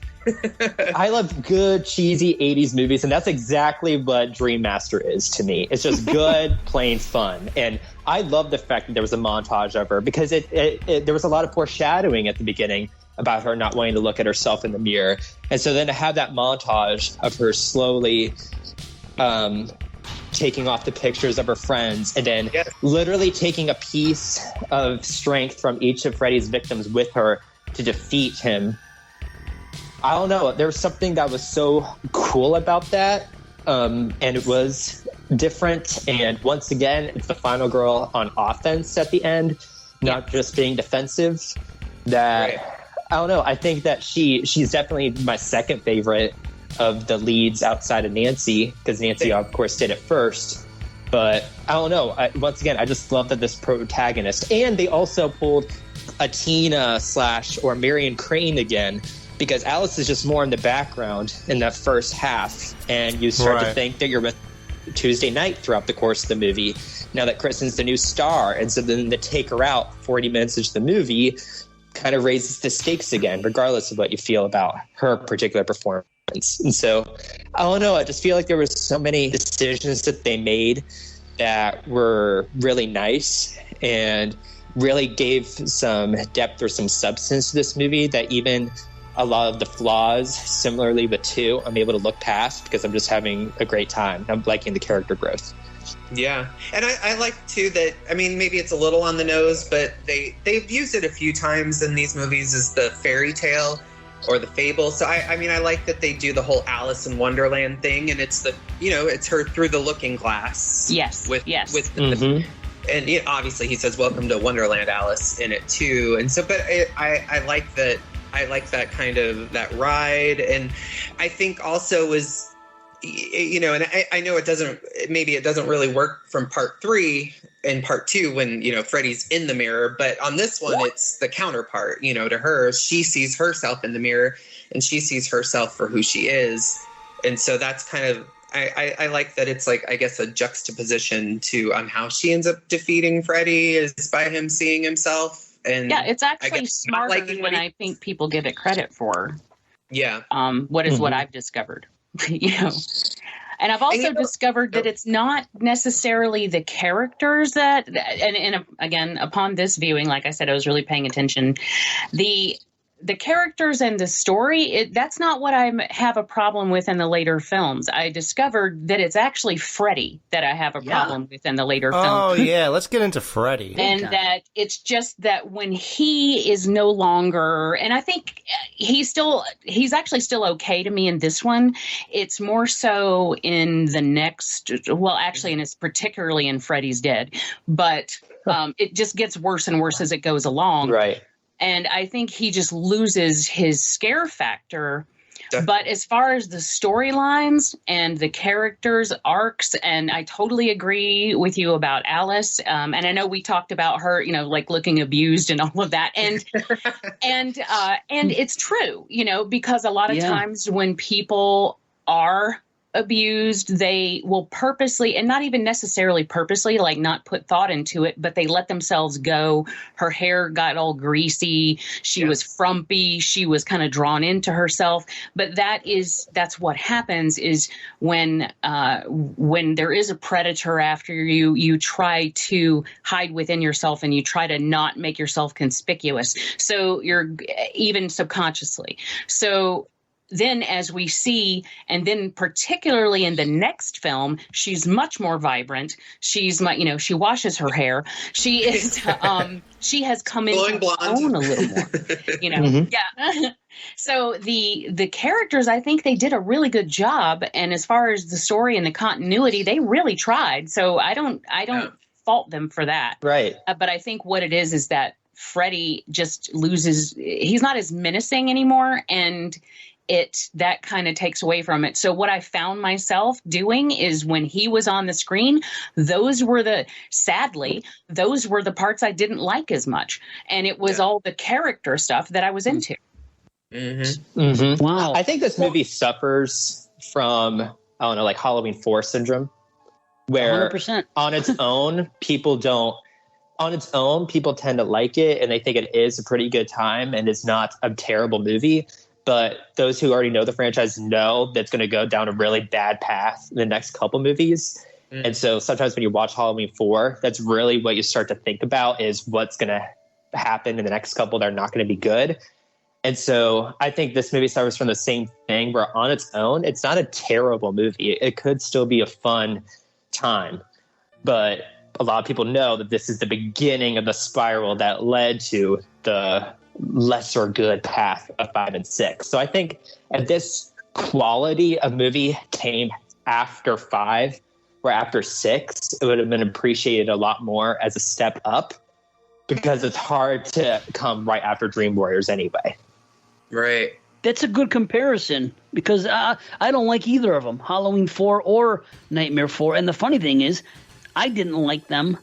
I love good, cheesy 80s movies, and that's exactly what Dream Master is to me. It's just good, plain fun. And I love the fact that there was a montage of her because there was a lot of foreshadowing at the beginning about her not wanting to look at herself in the mirror. And so then to have that montage of her slowly taking off the pictures of her friends and then literally taking a piece of strength from each of Freddy's victims with her to defeat him. I don't know. There was something that was so cool about that. And it was different. And once again, it's the final girl on offense at the end, not just being defensive. That I don't know. I think that she's definitely my second favorite of the leads outside of Nancy, because Nancy, of course, did it first. But I don't know. Once again, I just love that this protagonist. And they also pulled a Tina / or Marion Crane again, because Alice is just more in the background in that first half, and you start to think that you're with Tuesday Night throughout the course of the movie, now that Kristen's the new star. And so then to take her out 40 minutes into the movie kind of raises the stakes again, regardless of what you feel about her particular performance. And so, I don't know, I just feel like there was so many decisions that they made that were really nice and really gave some depth or some substance to this movie that even a lot of the flaws, similarly with 2, I'm able to look past because I'm just having a great time. I'm liking the character growth. Yeah. And I like, too, that, I mean, maybe it's a little on the nose, but they've used it a few times in these movies as the fairy tale or the fable. So, I mean, I like that they do the whole Alice in Wonderland thing, and it's it's her through the looking glass. Yes. With and obviously he says, "Welcome to Wonderland, Alice," in it, too. And so, but I like that. I like that kind of that ride, and I think also was, and I know it doesn't really work from part 3 and part 2 when Freddy's in the mirror, but on this one it's the counterpart. To her, she sees herself in the mirror, and she sees herself for who she is, and so that's kind of I like that it's like, I guess, a juxtaposition to how she ends up defeating Freddy is by him seeing himself. And it's actually smarter than I think people give it credit for. Yeah. What I've discovered, And I've also discovered that it's not necessarily the characters that, and again, upon this viewing, like I said, I was really paying attention. The characters and the story, that's not what I have a problem with in the later films. I discovered that it's actually Freddy that I have a problem with in the later films. Oh, yeah. Let's get into Freddy. And that it's just that when he is no longer, and I think he's actually still okay to me in this one. It's more so in the next, well, actually, and it's particularly in Freddy's Dead, but it just gets worse and worse as it goes along. Right. And I think he just loses his scare factor. But as far as the storylines and the characters' arcs, and I totally agree with you about Alice. And I know we talked about her, like looking abused and all of that. And and it's true, because a lot of times when people are abused, they will purposely, and not even necessarily purposely, like not put thought into it, but they let themselves go. Her hair got all greasy. She was frumpy. She was kind of drawn into herself. But that's what happens is when there is a predator after you, you try to hide within yourself and you try to not make yourself conspicuous. So you're even subconsciously. So then as we see, and then particularly in the next film, she's much more vibrant. She's she washes her hair. She is, she has come into her own a little more, Yeah. So the characters, I think they did a really good job. And as far as the story and the continuity, they really tried. So I don't fault them for that. Right. But I think what it is that Freddy just loses, he's not as menacing anymore. And that kind of takes away from it. So what I found myself doing is when he was on the screen, sadly, those were the parts I didn't like as much. And it was all the character stuff that I was into. Mm-hmm. Mm-hmm. Wow. I think this movie suffers from, I don't know, like Halloween 4 syndrome, where 100%. On its own, people don't on its own, people tend to like it and they think it is a pretty good time and it's not a terrible movie. But those who already know the franchise know that's going to go down a really bad path in the next couple movies. And so sometimes when you watch Halloween 4, that's really what you start to think about is what's going to happen in the next couple that are not going to be good. And so I think this movie suffers from the same thing where on its own, it's not a terrible movie. It could still be a fun time. But a lot of people know that this is the beginning of the spiral that led to the lesser good path of 5 and 6. So I think if this quality of movie came after 5 or after 6, it would have been appreciated a lot more as a step up because it's hard to come right after Dream Warriors anyway. Right. That's a good comparison because I don't like either of them, Halloween 4 or Nightmare 4. And the funny thing is, I didn't like them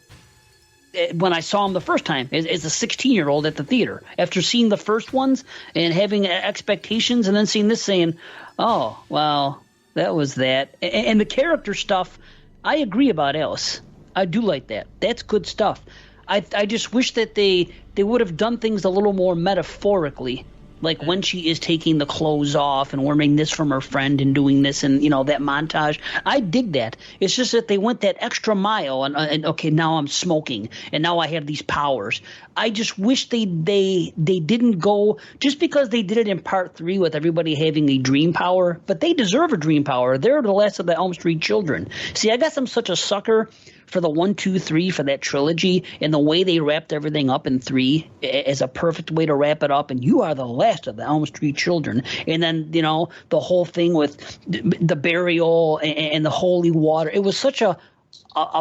when I saw them the first time as a 16-year-old at the theater. After seeing the first ones and having expectations and then seeing this saying, oh, well, that was that. And the character stuff, I agree about Alice. I do like that. That's good stuff. I just wish that they would have done things a little more metaphorically. Like when she is taking the clothes off and warming this from her friend and doing this and, you know, that montage. I dig that. It's just that they went that extra mile and okay, now I'm smoking and now I have these powers. I just wish they didn't go just because they did it in part 3 with everybody having a dream power, but they deserve a dream power. They're the last of the Elm Street children. See, I guess I'm such a sucker for the 1, 2, 3 for that trilogy and the way they wrapped everything up in 3 as a perfect way to wrap it up. And you are the last of the Elm Street children. And then, you know, the whole thing with the burial and the holy water. It was such a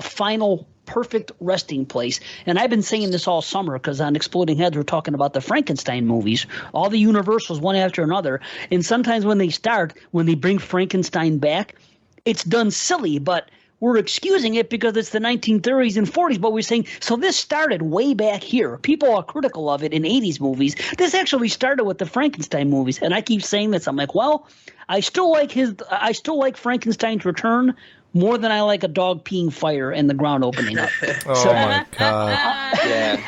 final perfect resting place. And I've been saying this all summer because on Exploding Heads we're talking about the Frankenstein movies, all the Universals one after another. And sometimes when they bring Frankenstein back, it's done silly, but we're excusing it because it's the 1930s and 40s, but we're saying, so this started way back here. People are critical of it in 80s movies. This actually started with the Frankenstein movies. And I keep saying this. I'm like, well, I still like Frankenstein's Return more than I like a dog peeing fire and the ground opening up. Oh, my God. Yeah.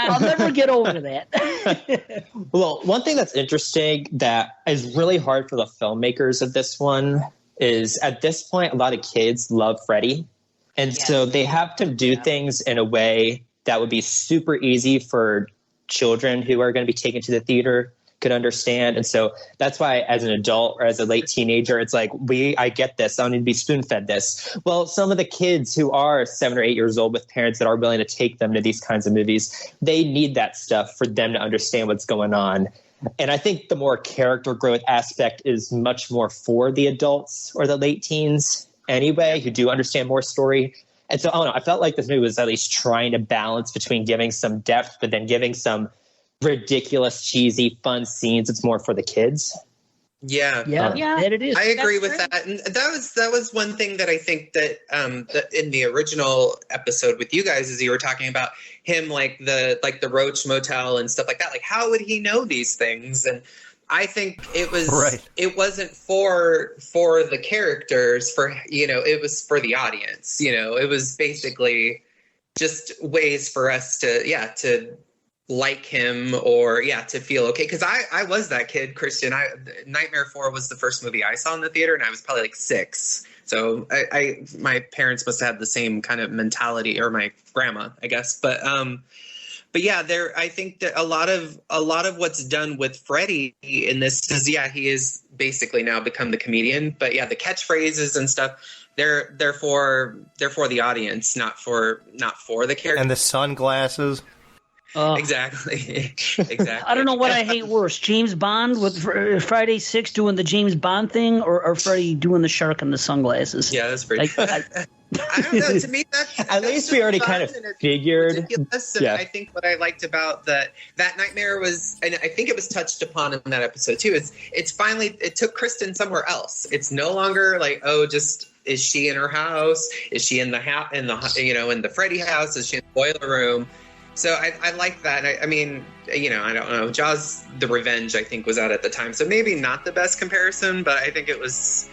I'll never get over that. Well, one thing that's interesting that is really hard for the filmmakers of this one is at this point, a lot of kids love Freddy. And so they have to do things in a way that would be super easy for children who are going to be taken to the theater could understand. And so that's why as an adult or as a late teenager, it's like, I get this. I don't need to be spoon fed this. Well, some of the kids who are 7 or 8 years old with parents that are willing to take them to these kinds of movies, they need that stuff for them to understand what's going on. And I think the more character growth aspect is much more for the adults or the late teens anyway, who do understand more story. And so, I don't know, I felt like this movie was at least trying to balance between giving some depth, but then giving some ridiculous, cheesy, fun scenes. It's more for the kids. Yeah, that it is. I agree with that, and that was one thing that I think that that in the original episode with you guys, as you were talking about him, like the Roach Motel and stuff like that. Like, how would he know these things? And I think it was it wasn't for the characters, it was for the audience. It was basically just ways for us to like him or to feel okay, because I was that kid, Christian. Nightmare 4 was the first movie I saw in the theater, and I was probably like 6, so my parents must have had the same kind of mentality, or my grandma, I guess. But yeah, I think that a lot of what's done with Freddy in this is he is basically now become the comedian, but the catchphrases and stuff, they're for the audience, not for the character. And the sunglasses. Exactly. I don't know what I hate worse: James Bond with Friday 6 doing the James Bond thing, or Freddy doing the shark and the sunglasses. Yeah, that's pretty. I don't know. To me, at least we already kind of figured. Ridiculous. And I think what I liked about that nightmare was, and I think it was touched upon in that episode too, is it's finally it took Kristen somewhere else. It's no longer like, just is she in her house? Is she in the in the Freddy house? Is she in the boiler room? So I like that. I mean, I don't know. Jaws: The Revenge, I think, was out at the time. So maybe not the best comparison, but I think it was,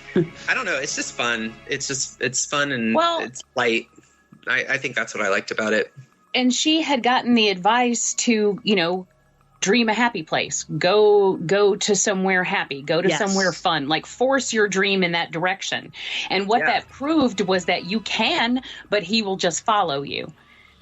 I don't know. It's just fun. It's fun and it's light. I think that's what I liked about it. she had gotten the advice to, dream a happy place, go to somewhere happy, go to somewhere fun, like force your dream in that direction. And what that proved was that you can, but he will just follow you.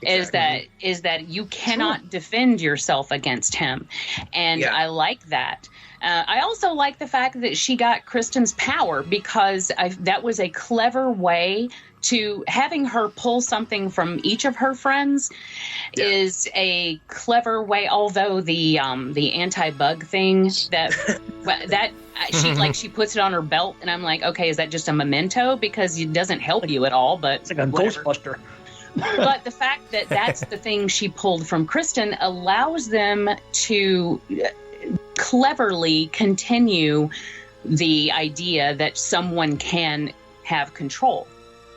Exactly. Is that you cannot defend yourself against him. And I like that. I also like the fact that she got Kristen's power, because that was a clever way to having her pull something from each of her friends is a clever way. Although the anti-bug thing that she puts it on her belt, and I'm like, okay, is that just a memento? Because it doesn't help you at all, but it's like a Ghostbuster. But the fact that that's the thing she pulled from Kristen allows them to cleverly continue the idea that someone can have control.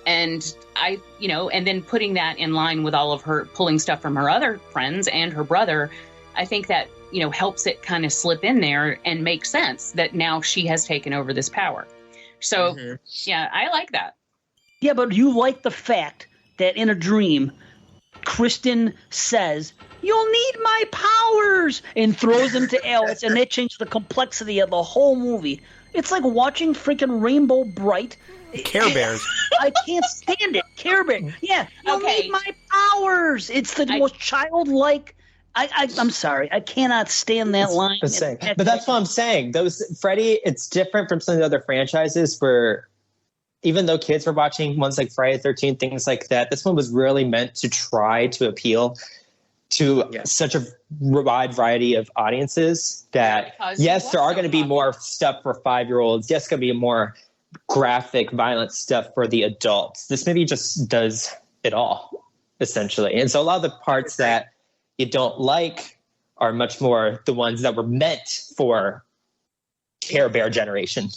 And and then putting that in line with all of her pulling stuff from her other friends and her brother, I think that, helps it kind of slip in there and make sense that now she has taken over this power. So, I like that. Yeah, but you like the fact that in a dream, Kristen says, "You'll need my powers," and throws them to Alice, and that changed the complexity of the whole movie. It's like watching freaking Rainbow Bright. Care Bears. I can't stand it. Care Bears. Yeah, you'll need my powers. It's the most childlike. I'm sorry. I cannot stand that line. But that's what I'm saying. Freddy, it's different from some of the other franchises where, even though kids were watching ones like Friday the 13th, things like that, this one was really meant to try to appeal to such a wide variety of audiences that, yes, there are going to be more stuff for 5-year-olds. Yes, going to be more graphic, violent stuff for the adults. This movie just does it all, essentially. And so a lot of the parts that you don't like are much more the ones that were meant for Care Bear generation.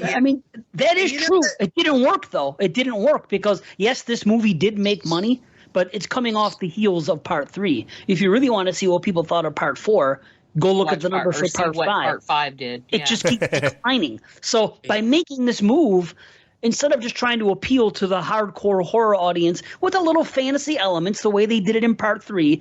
I mean, that is true. It didn't work, though. It didn't work because, yes, this movie did make money, but it's coming off the heels of Part 3. If you really want to see what people thought of Part 4, go look at the number for Part 5. Part 5 did. It just keeps declining. So by making this move, instead of just trying to appeal to the hardcore horror audience with a little fantasy elements, the way they did it in Part 3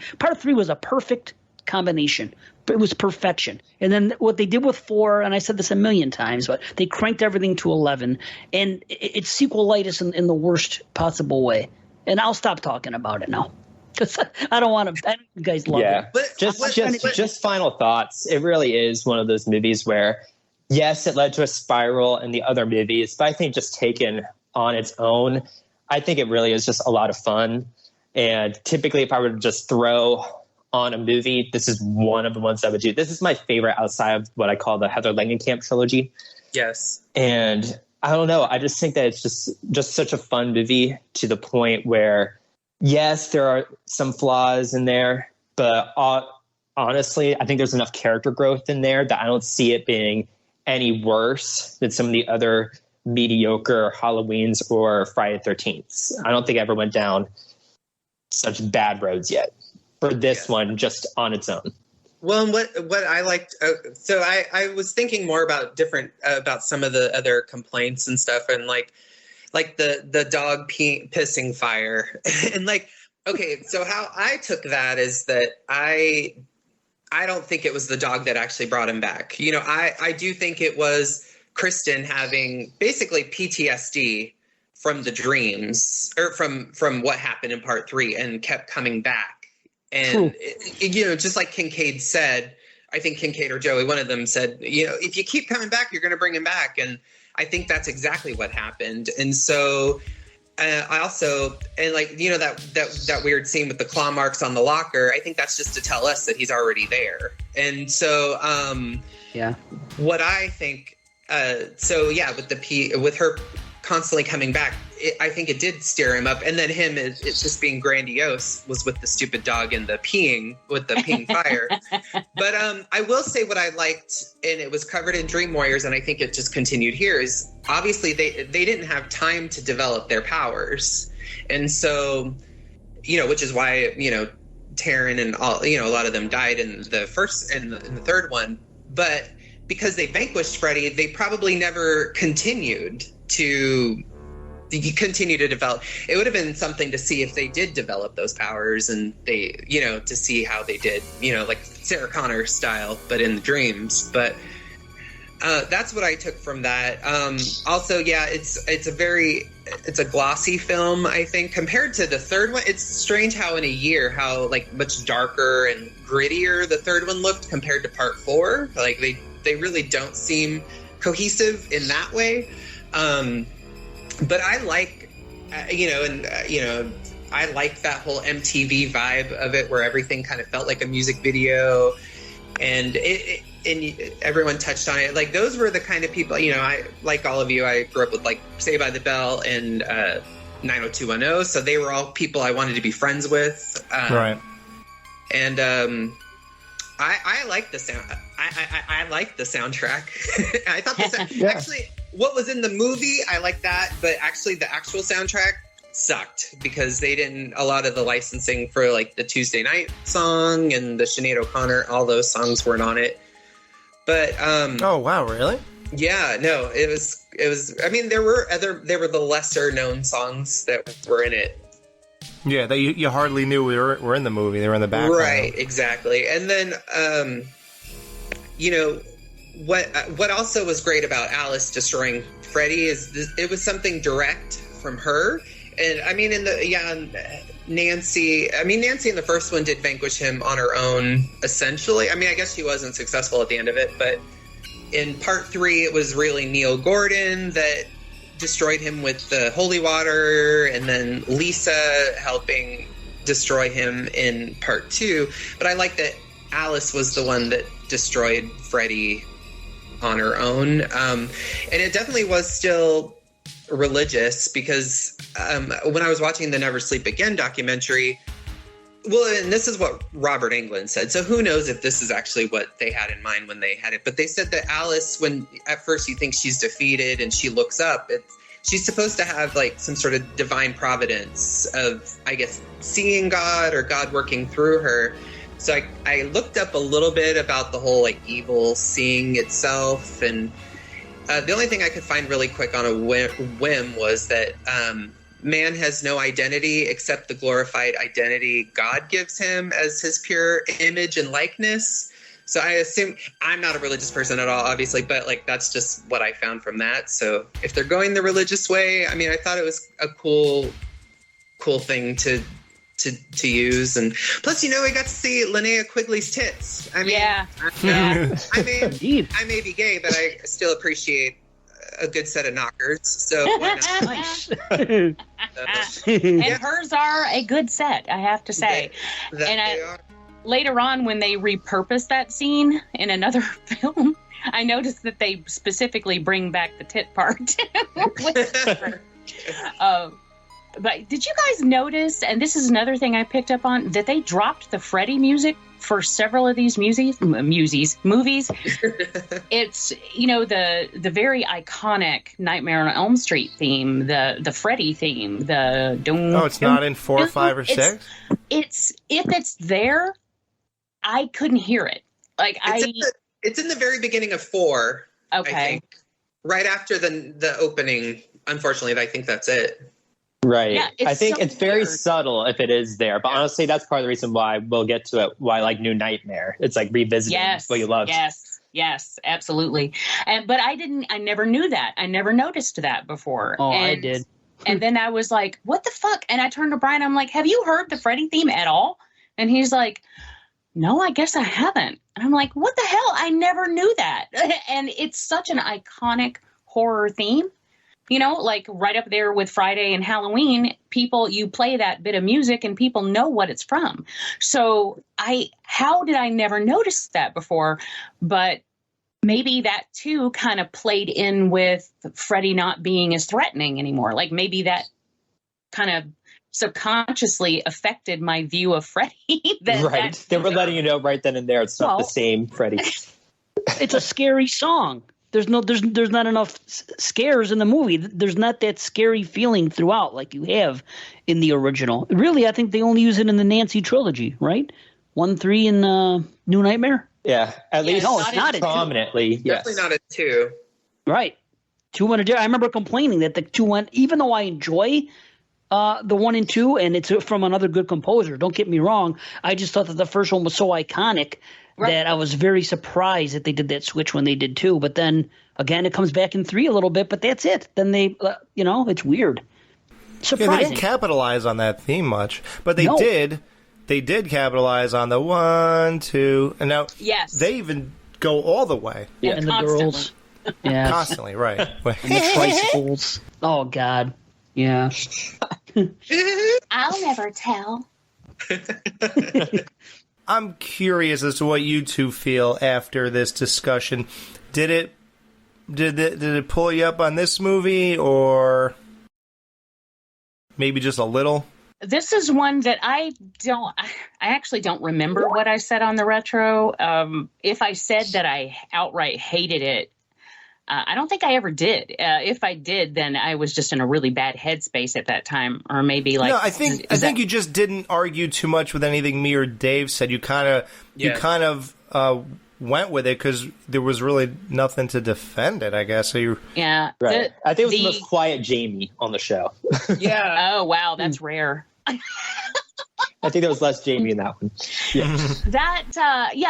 was a perfect combination. It was perfection. And then what they did with 4, and I said this a million times, but they cranked everything to 11, and it's sequelitis in the worst possible way. And I'll stop talking about it now. I don't want to. You guys love it. But just final thoughts. It really is one of those movies where, yes, it led to a spiral in the other movies, but I think just taken on its own, I think it really is just a lot of fun. And typically, if I were to just throw on a movie, this is one of the ones I would do. This is my favorite outside of what I call the Heather Langenkamp trilogy. Yes. And I don't know. I just think that it's just such a fun movie to the point where, yes, there are some flaws in there, but honestly, I think there's enough character growth in there that I don't see it being any worse than some of the other mediocre Halloweens or Friday the 13th. I don't think I ever went down such bad roads yet for this one just on its own. Well, what I liked, so I was thinking more about about some of the other complaints and stuff, and like the dog pissing fire, and okay, so how I took that is that I don't think it was the dog that actually brought him back. I do think it was Kristen having basically PTSD from the dreams, or from what happened in Part 3, and kept coming back. And, just like Kincaid said, I think Kincaid or Joey, one of them said, if you keep coming back, you're going to bring him back. And I think that's exactly what happened. And so I also, and that weird scene with the claw marks on the locker, I think that's just to tell us that he's already there. And so, what I think, with her constantly coming back, I think it did steer him up. And then it's just being grandiose was with the stupid dog and the peeing fire. But I will say what I liked, and it was covered in Dream Warriors, and I think it just continued here, is obviously they didn't have time to develop their powers. And so, which is why, Taryn and all, a lot of them died in the first and in the third one. But because they vanquished Freddy, they probably never continued to continue to develop. It would have been something to see if they did develop those powers, and they, you know, to see how they did, you know, like Sarah Connor style, but in the dreams. But that's what I took from that. Also, yeah, it's a glossy film, I think, compared to the third one. It's strange how in a year, how like much darker and grittier the third one looked compared to part 4. Like they really don't seem cohesive in that way. But I like, I like that whole MTV vibe of it, where everything kind of felt like a music video, and everyone touched on it. Like, those were the kind of people, you know, I, like all of you, I grew up with like Saved by the Bell and 90210, so they were all people I wanted to be friends with. Right. And I like the sound. I like the soundtrack. I thought actually, what was in the movie, I like that, but actually the actual soundtrack sucked because they didn't, a lot of the licensing for like the Tuesday Night song and the Sinead O'Connor, all those songs weren't on it. But oh wow, really? Yeah, no, it was. I mean, there were the lesser known songs that were in it. Yeah, that you hardly knew were in the movie. They were in the background. Right, exactly. And then, you know, what also was great about Alice destroying Freddy is it was something direct from her. And I mean, Nancy in the first one did vanquish him on her own, essentially. I mean, I guess she wasn't successful at the end of it, but in part 3, it was really Neil Gordon that destroyed him with the holy water, and then Lisa helping destroy him in part 2. But I like that Alice was the one that destroyed Freddy on her own. And it definitely was still religious, because when I was watching the Never Sleep Again documentary, well, and this is what Robert Englund said, so who knows if this is actually what they had in mind when they had it, but they said that Alice, when at first you think she's defeated and she looks up, she's supposed to have like some sort of divine providence of, I guess, seeing God or God working through her. So I looked up a little bit about the whole like evil seeing itself, and the only thing I could find really quick on a whim was that man has no identity except the glorified identity God gives him as his pure image and likeness. So I assume, I'm not a religious person at all, obviously, but like that's just what I found from that. So if they're going the religious way, I mean, I thought it was a cool thing to use. And plus, you know, we got to see Linnea Quigley's tits. I mean, yeah. I may be gay, but I still appreciate a good set of knockers. So why not? Nice. And hers are a good set, I have to say. They are. Later on, when they repurposed that scene in another film, I noticed that they specifically bring back the tit part. But did you guys notice, and this is another thing I picked up on, that they dropped the Freddy music for several of these movies? It's, you know, the very iconic Nightmare on Elm Street theme, the Freddy theme, the... it's not in 4, 5, or 6? If it's there, I couldn't hear it. Like it's in the very beginning of 4. Okay. I think. Right after the opening. Unfortunately, I think that's it. Right. Yeah, I think so it's very weird. subtle if it is there. But honestly, that's part of the reason why we'll get to it. Why I like New Nightmare. It's like revisiting what you loved. Yes, absolutely. But I never knew that. I never noticed that before. Oh, I did. And then I was like, what the fuck? And I turned to Brian, I'm like, have you heard the Freddy theme at all? And he's like, no, I guess I haven't. And I'm like, what the hell? I never knew that. And it's such an iconic horror theme. You know, like right up there with Friday and Halloween, you play that bit of music and people know what it's from. So how did I never notice that before? But maybe that too kind of played in with Freddy not being as threatening anymore. Like maybe that kind of subconsciously affected my view of Freddy. Right. They were letting you know right then and there it's not the same Freddy. It's a scary song. There's not enough scares in the movie. There's not that scary feeling throughout like you have in the original. Really, I think they only use it in the Nancy trilogy, right? 1, 3, and New Nightmare. Yeah, at least no, it's not prominently. Definitely not a 2. Right. 2 went I remember complaining that the 2 went, even though I enjoy the 1 and 2, and it's from another good composer. Don't get me wrong. I just thought that the first one was so iconic that I was very surprised that they did that switch when they did 2. But then again, it comes back in 3 a little bit, but that's it. Then they, it's weird. Surprising. Yeah, they didn't capitalize on that theme much, but they did. They did capitalize on the 1, 2, and now they even go all the way. Yeah, and the girls. Yeah, constantly, right? And the tricycles. Oh God. Yeah. I'll never tell. I'm curious as to what you two feel after this discussion. Did it pull you up on this movie, or maybe just a little? This is one that I actually don't remember what I said on the retro. If I said that I outright hated it, I don't think I ever did. If I did, then I was just in a really bad headspace at that time, or maybe like. No, I think you just didn't argue too much with anything me or Dave said. You kind of went with it because there was really nothing to defend it, I guess. So yeah, right. I think it was the most quiet Jamie on the show. Yeah. Oh wow, that's rare. I think there was less Jamie in that one. Yeah.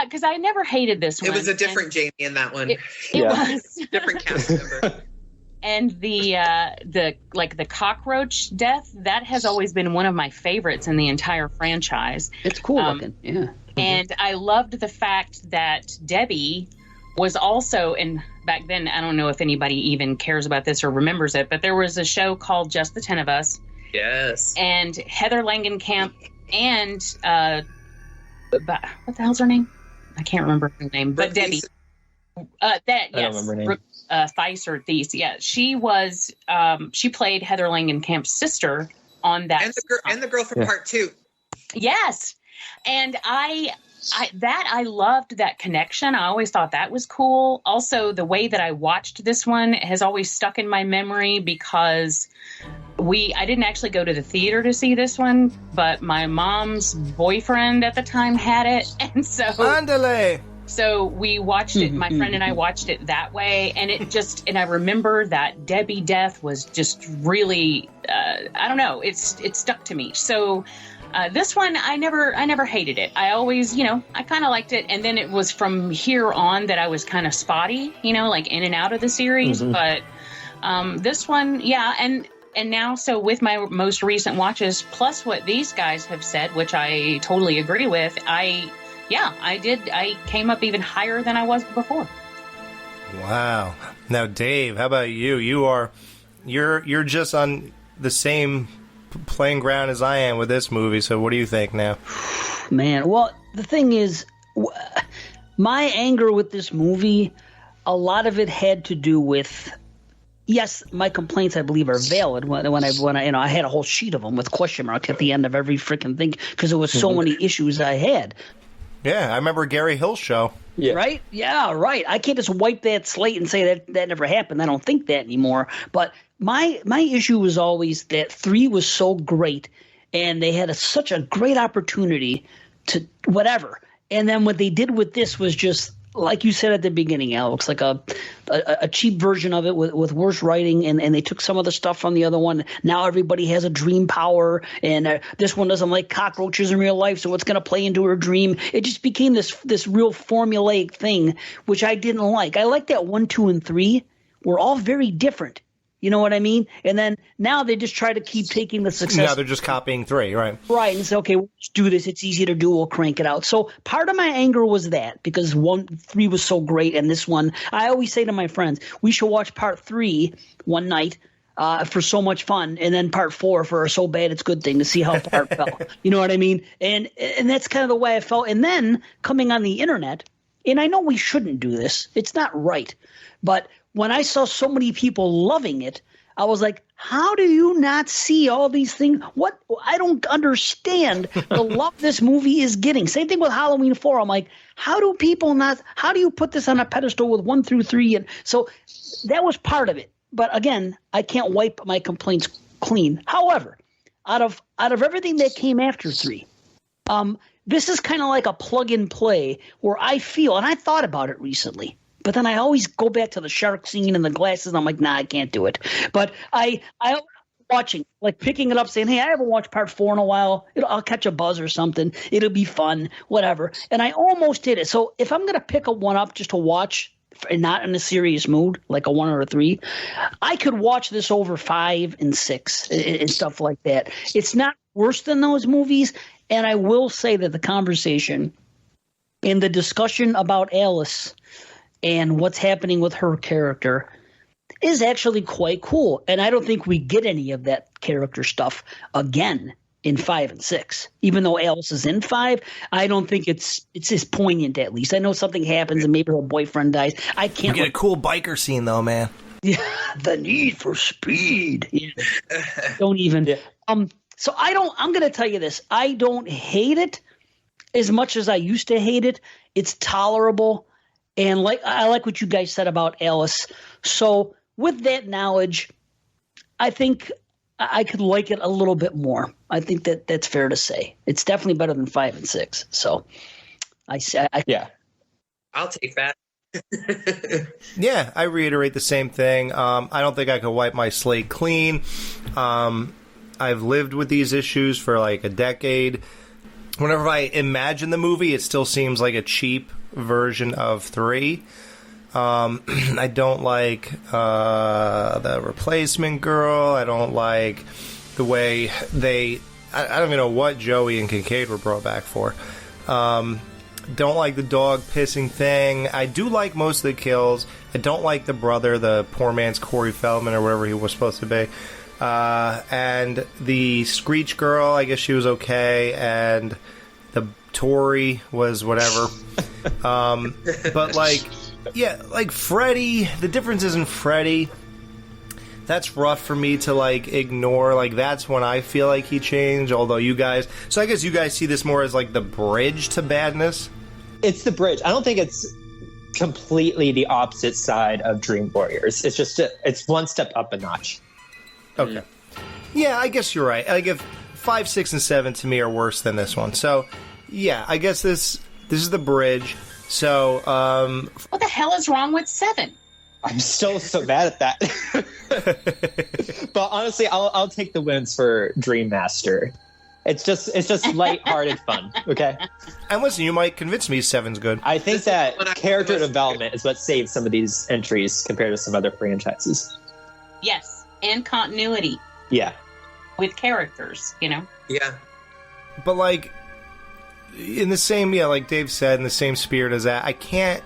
Because I never hated this one. It was a different Jamie in that one. It was different cast member. And the cockroach death, that has always been one of my favorites in the entire franchise. It's cool looking, yeah. And I loved the fact that Debbie was also, and back then, I don't know if anybody even cares about this or remembers it, but there was a show called Just the 10 of Us. Yes. And Heather Langenkamp and what the hell's her name? I can't remember her name, but Debbie. I don't remember her name. Thies or Thies. Yeah, she was. She played Heather Langenkamp's sister on that. And the girl from part 2. Yes, and I loved that connection. I always thought that was cool. Also, the way that I watched this one has always stuck in my memory because I didn't actually go to the theater to see this one, but my mom's boyfriend at the time had it, and so Andale. So we watched it. My friend and I watched it that way, and and I remember that Debbie death was just really, I don't know, it stuck to me. So. This one, I never hated it. I always, I kind of liked it. And then it was from here on that I was kind of spotty, like in and out of the series. But this one, yeah. And now, so with my most recent watches, plus what these guys have said, which I totally agree with, I came up even higher than I was before. Wow. Now, Dave, how about you? You're just on the same playing ground as I am with this movie, so what do you think now? Man, well, the thing is, my anger with this movie, a lot of it had to do with, yes, my complaints I believe are valid. When I had a whole sheet of them with question marks at the end of every freaking thing because there was so many issues I had. Yeah, I remember Gary Hill's show. Yeah. Right? Yeah, right. I can't just wipe that slate and say that never happened. I don't think that anymore. But my issue was always that 3 was so great, and they had such a great opportunity to whatever. And then what they did with this was just, like you said at the beginning, Alex, like a cheap version of it with worse writing, and they took some of the stuff from the other one. Now everybody has a dream power, and this one doesn't like cockroaches in real life, so it's going to play into her dream. It just became this real formulaic thing, which I didn't like. I like that 1, 2, and 3 were all very different. You know what I mean? And then now they just try to keep taking the success. Now they're just copying 3, right? Right. And say, okay, we'll just do this. It's easy to do. We'll crank it out. So part of my anger was that because 3 was so great. And this one, I always say to my friends, we should watch part 3 one night for so much fun. And then part 4 for a so bad it's good thing to see how far it fell. You know what I mean? And that's kind of the way I felt. And then coming on the internet, and I know we shouldn't do this. It's not right. But when I saw so many people loving it, I was like, how do you not see all these things? What? I don't understand the love this movie is getting. Same thing with Halloween 4. I'm like, how do you put this on a pedestal with 1 through 3? And so that was part of it. But again, I can't wipe my complaints clean. However, out of everything that came after 3, this is kind of like a plug and play where I feel, and I thought about it recently, But then I always go back to the shark scene and the glasses, and I'm like, nah, I can't do it. But I watching, like picking it up, saying, hey, I haven't watched part 4 in a while. I'll catch a buzz or something. It'll be fun, whatever. And I almost did it. So if I'm going to pick one up just to watch and not in a serious mood, like a 1 or a 3, I could watch this over 5 and 6 and stuff like that. It's not worse than those movies. And I will say that the conversation and the discussion about Alice and what's happening with her character is actually quite cool. And I don't think we get any of that character stuff again in 5 and 6. Even though Alice is in 5, I don't think it's as poignant, at least. I know something happens and maybe her boyfriend dies. I can't. You get a cool biker scene, though, man. Yeah, the need for speed. Yeah. Don't even. Yeah. So I'm going to tell you this. I don't hate it as much as I used to hate it. It's tolerable. And I like what you guys said about Alice. So with that knowledge, I think I could like it a little bit more. I think that's fair to say. It's definitely better than 5 and 6. So yeah, I'll take that. Yeah, I reiterate the same thing. I don't think I could wipe my slate clean. I've lived with these issues for like a decade. Whenever I imagine the movie, it still seems like a cheap version of 3. I don't like the replacement girl. I don't like the way I don't even know what Joey and Kincaid were brought back for. Don't like the dog pissing thing. I do like most of the kills. I don't like the brother, the poor man's Corey Feldman or whatever he was supposed to be. And the Screech girl, I guess she was okay. And the Tory was whatever. But like Freddy, the difference isn't Freddy. That's rough for me to ignore. That's when I feel like he changed. Although you guys, so I guess you guys see this more as the bridge to badness. It's the bridge. I don't think it's completely the opposite side of Dream Warriors. It's just it's one step up a notch. Okay. Yeah, I guess you're right. If 5, 6, and 7 to me are worse than this one. So yeah, I guess this is the bridge. So what the hell is wrong with 7? I'm still so mad at that. But honestly, I'll take the wins for Dream Master. It's just lighthearted fun, okay? And listen, you might convince me 7's good. I think that character development is what saves some of these entries compared to some other franchises. Yes, and continuity. Yeah. With characters, Yeah. But in the same, like Dave said, in the same spirit as that, I can't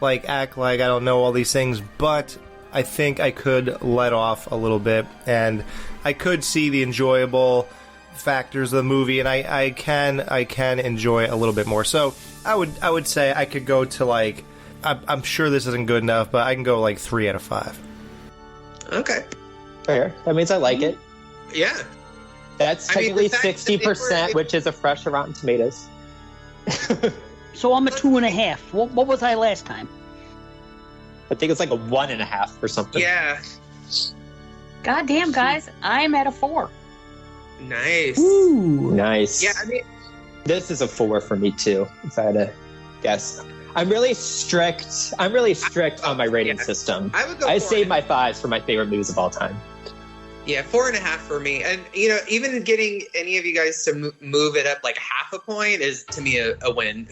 act like I don't know all these things, but I think I could let off a little bit, and I could see the enjoyable factors of the movie, and I can enjoy it a little bit more. So I would say I could go to I'm sure this isn't good enough, but I can go 3 out of 5. Okay. Fair. That means I like it. Yeah. That's technically 60%, which is a fresh Rotten Tomatoes. So I'm a 2.5. What was I last time? I think it's a 1.5 or something. Yeah. Goddamn, guys, I'm at a 4. Nice. Ooh. Nice. Yeah, this is a 4 for me too, if I had to guess. I'm really strict on my rating system. I would go. I save my 5s for my favorite movies of all time. Yeah, 4.5 for me. And, even getting any of you guys to move it up half a point is, to me, a win.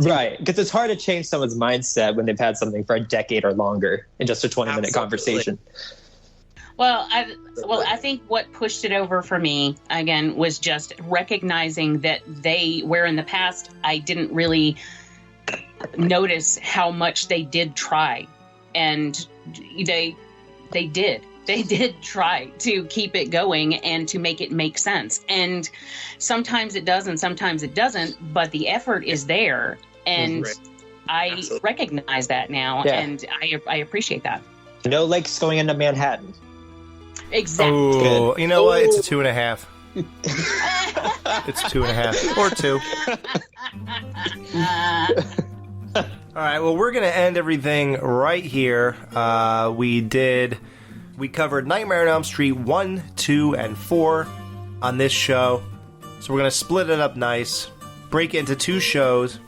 Right, because it's hard to change someone's mindset when they've had something for a decade or longer in just a 20-minute conversation. Well, I think what pushed it over for me, again, was just recognizing that where in the past I didn't really notice how much they did try. And they did. They did try to keep it going and to make it make sense. And sometimes it does and sometimes it doesn't, but the effort is there. And I recognize that now, and I appreciate that. No lakes going into Manhattan. Exactly. Oh, you know what? It's a 2.5. It's 2.5 or 2. All right. Well, we're gonna end everything right here. We covered Nightmare on Elm Street 1, 2, and 4 on this show. So we're gonna split it up nice, break it into 2 shows.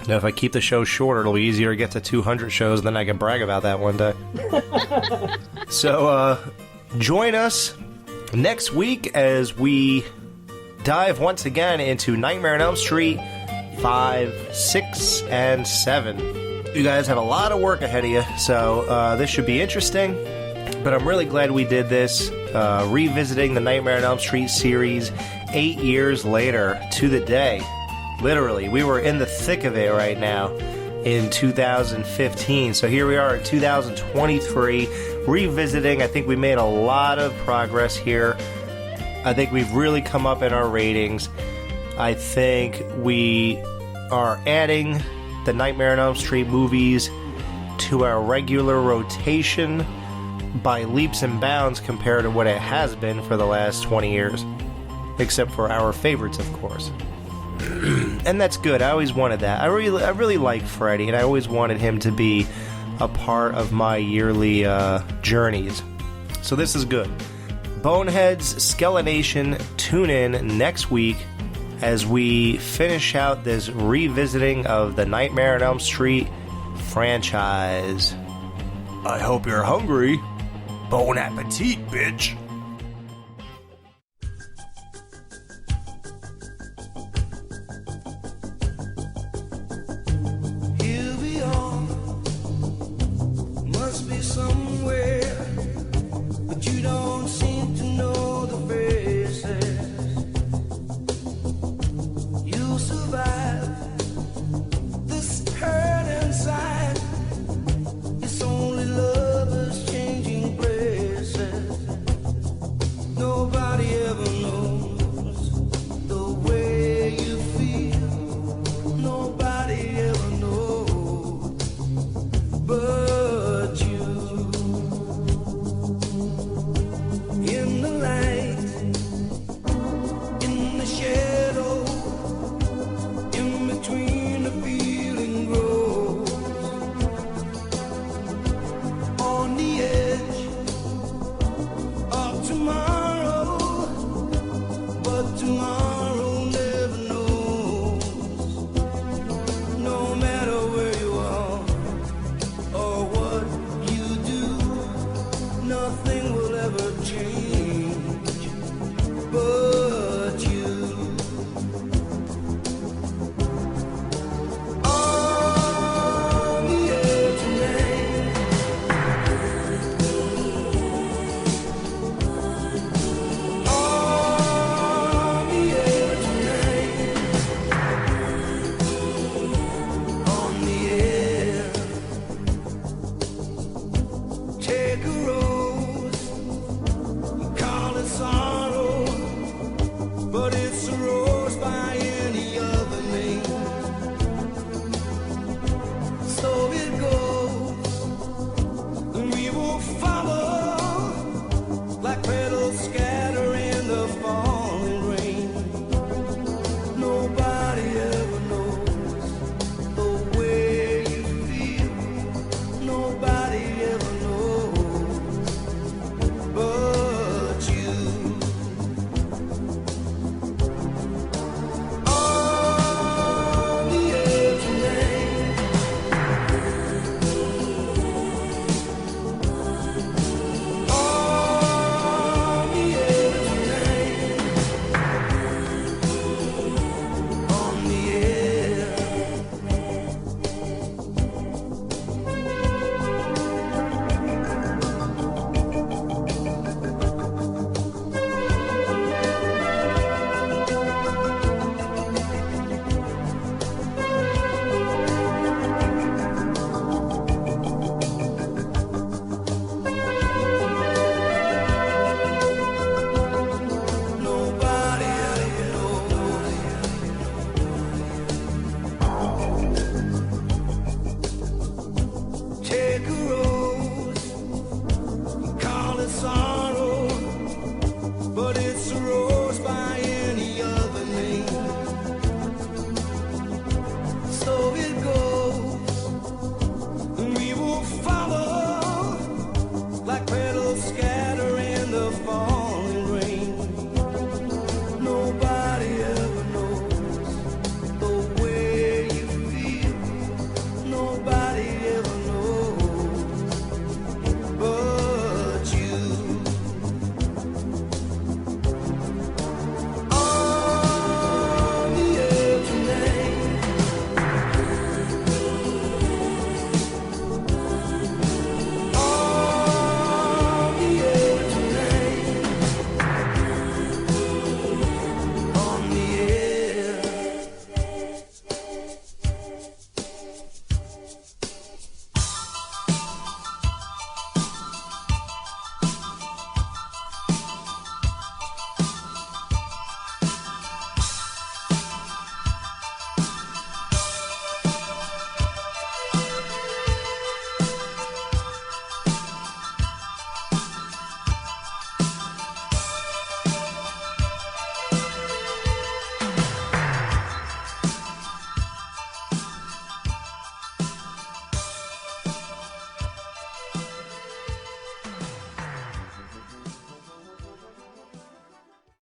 Now, if I keep the show shorter, it'll be easier to get to 200 shows, and then I can brag about that one day. So, join us next week as we dive once again into Nightmare on Elm Street 5, 6, and 7. You guys have a lot of work ahead of you, so this should be interesting. But I'm really glad we did this, revisiting the Nightmare on Elm Street series 8 years later to the day. Literally, we were in the thick of it right now in 2015. So here we are in 2023, revisiting. I think we made a lot of progress here. I think we've really come up in our ratings. I think we are adding the Nightmare on Elm Street movies to our regular rotation by leaps and bounds compared to what it has been for the last 20 years. Except for our favorites, of course. And that's good. I always wanted that. I really like Freddy, and I always wanted him to be a part of my yearly journeys. So this is good. Boneheads, Skelination, tune in next week as we finish out this revisiting of the Nightmare on Elm Street franchise. I hope you're hungry. Bon appetit, bitch. Here we are, must be somewhere, but you don't seem to know the faces. You'll survive this hurt inside. It's only lovers changing places. Nobody ever knows the way you feel. Nobody ever knows but you. In the light, in the shadow, in between the feeling grows. On the edge of tomorrow, but tomorrow never knows. No matter where you are or what you do, nothing will ever change but you. On the edge tonight, on the edge tonight, on the air. Take a rose, you call it sorrow, but it's a rose by any other name. So it goes, and we will follow like petals scatter in the falling rain. Nobody ever knows the way you feel. Nobody ever knows but you. On the edge tonight, on the edge tonight, on the air. Nobody ever knows. Take a rose, call it sorrow, but it's a rose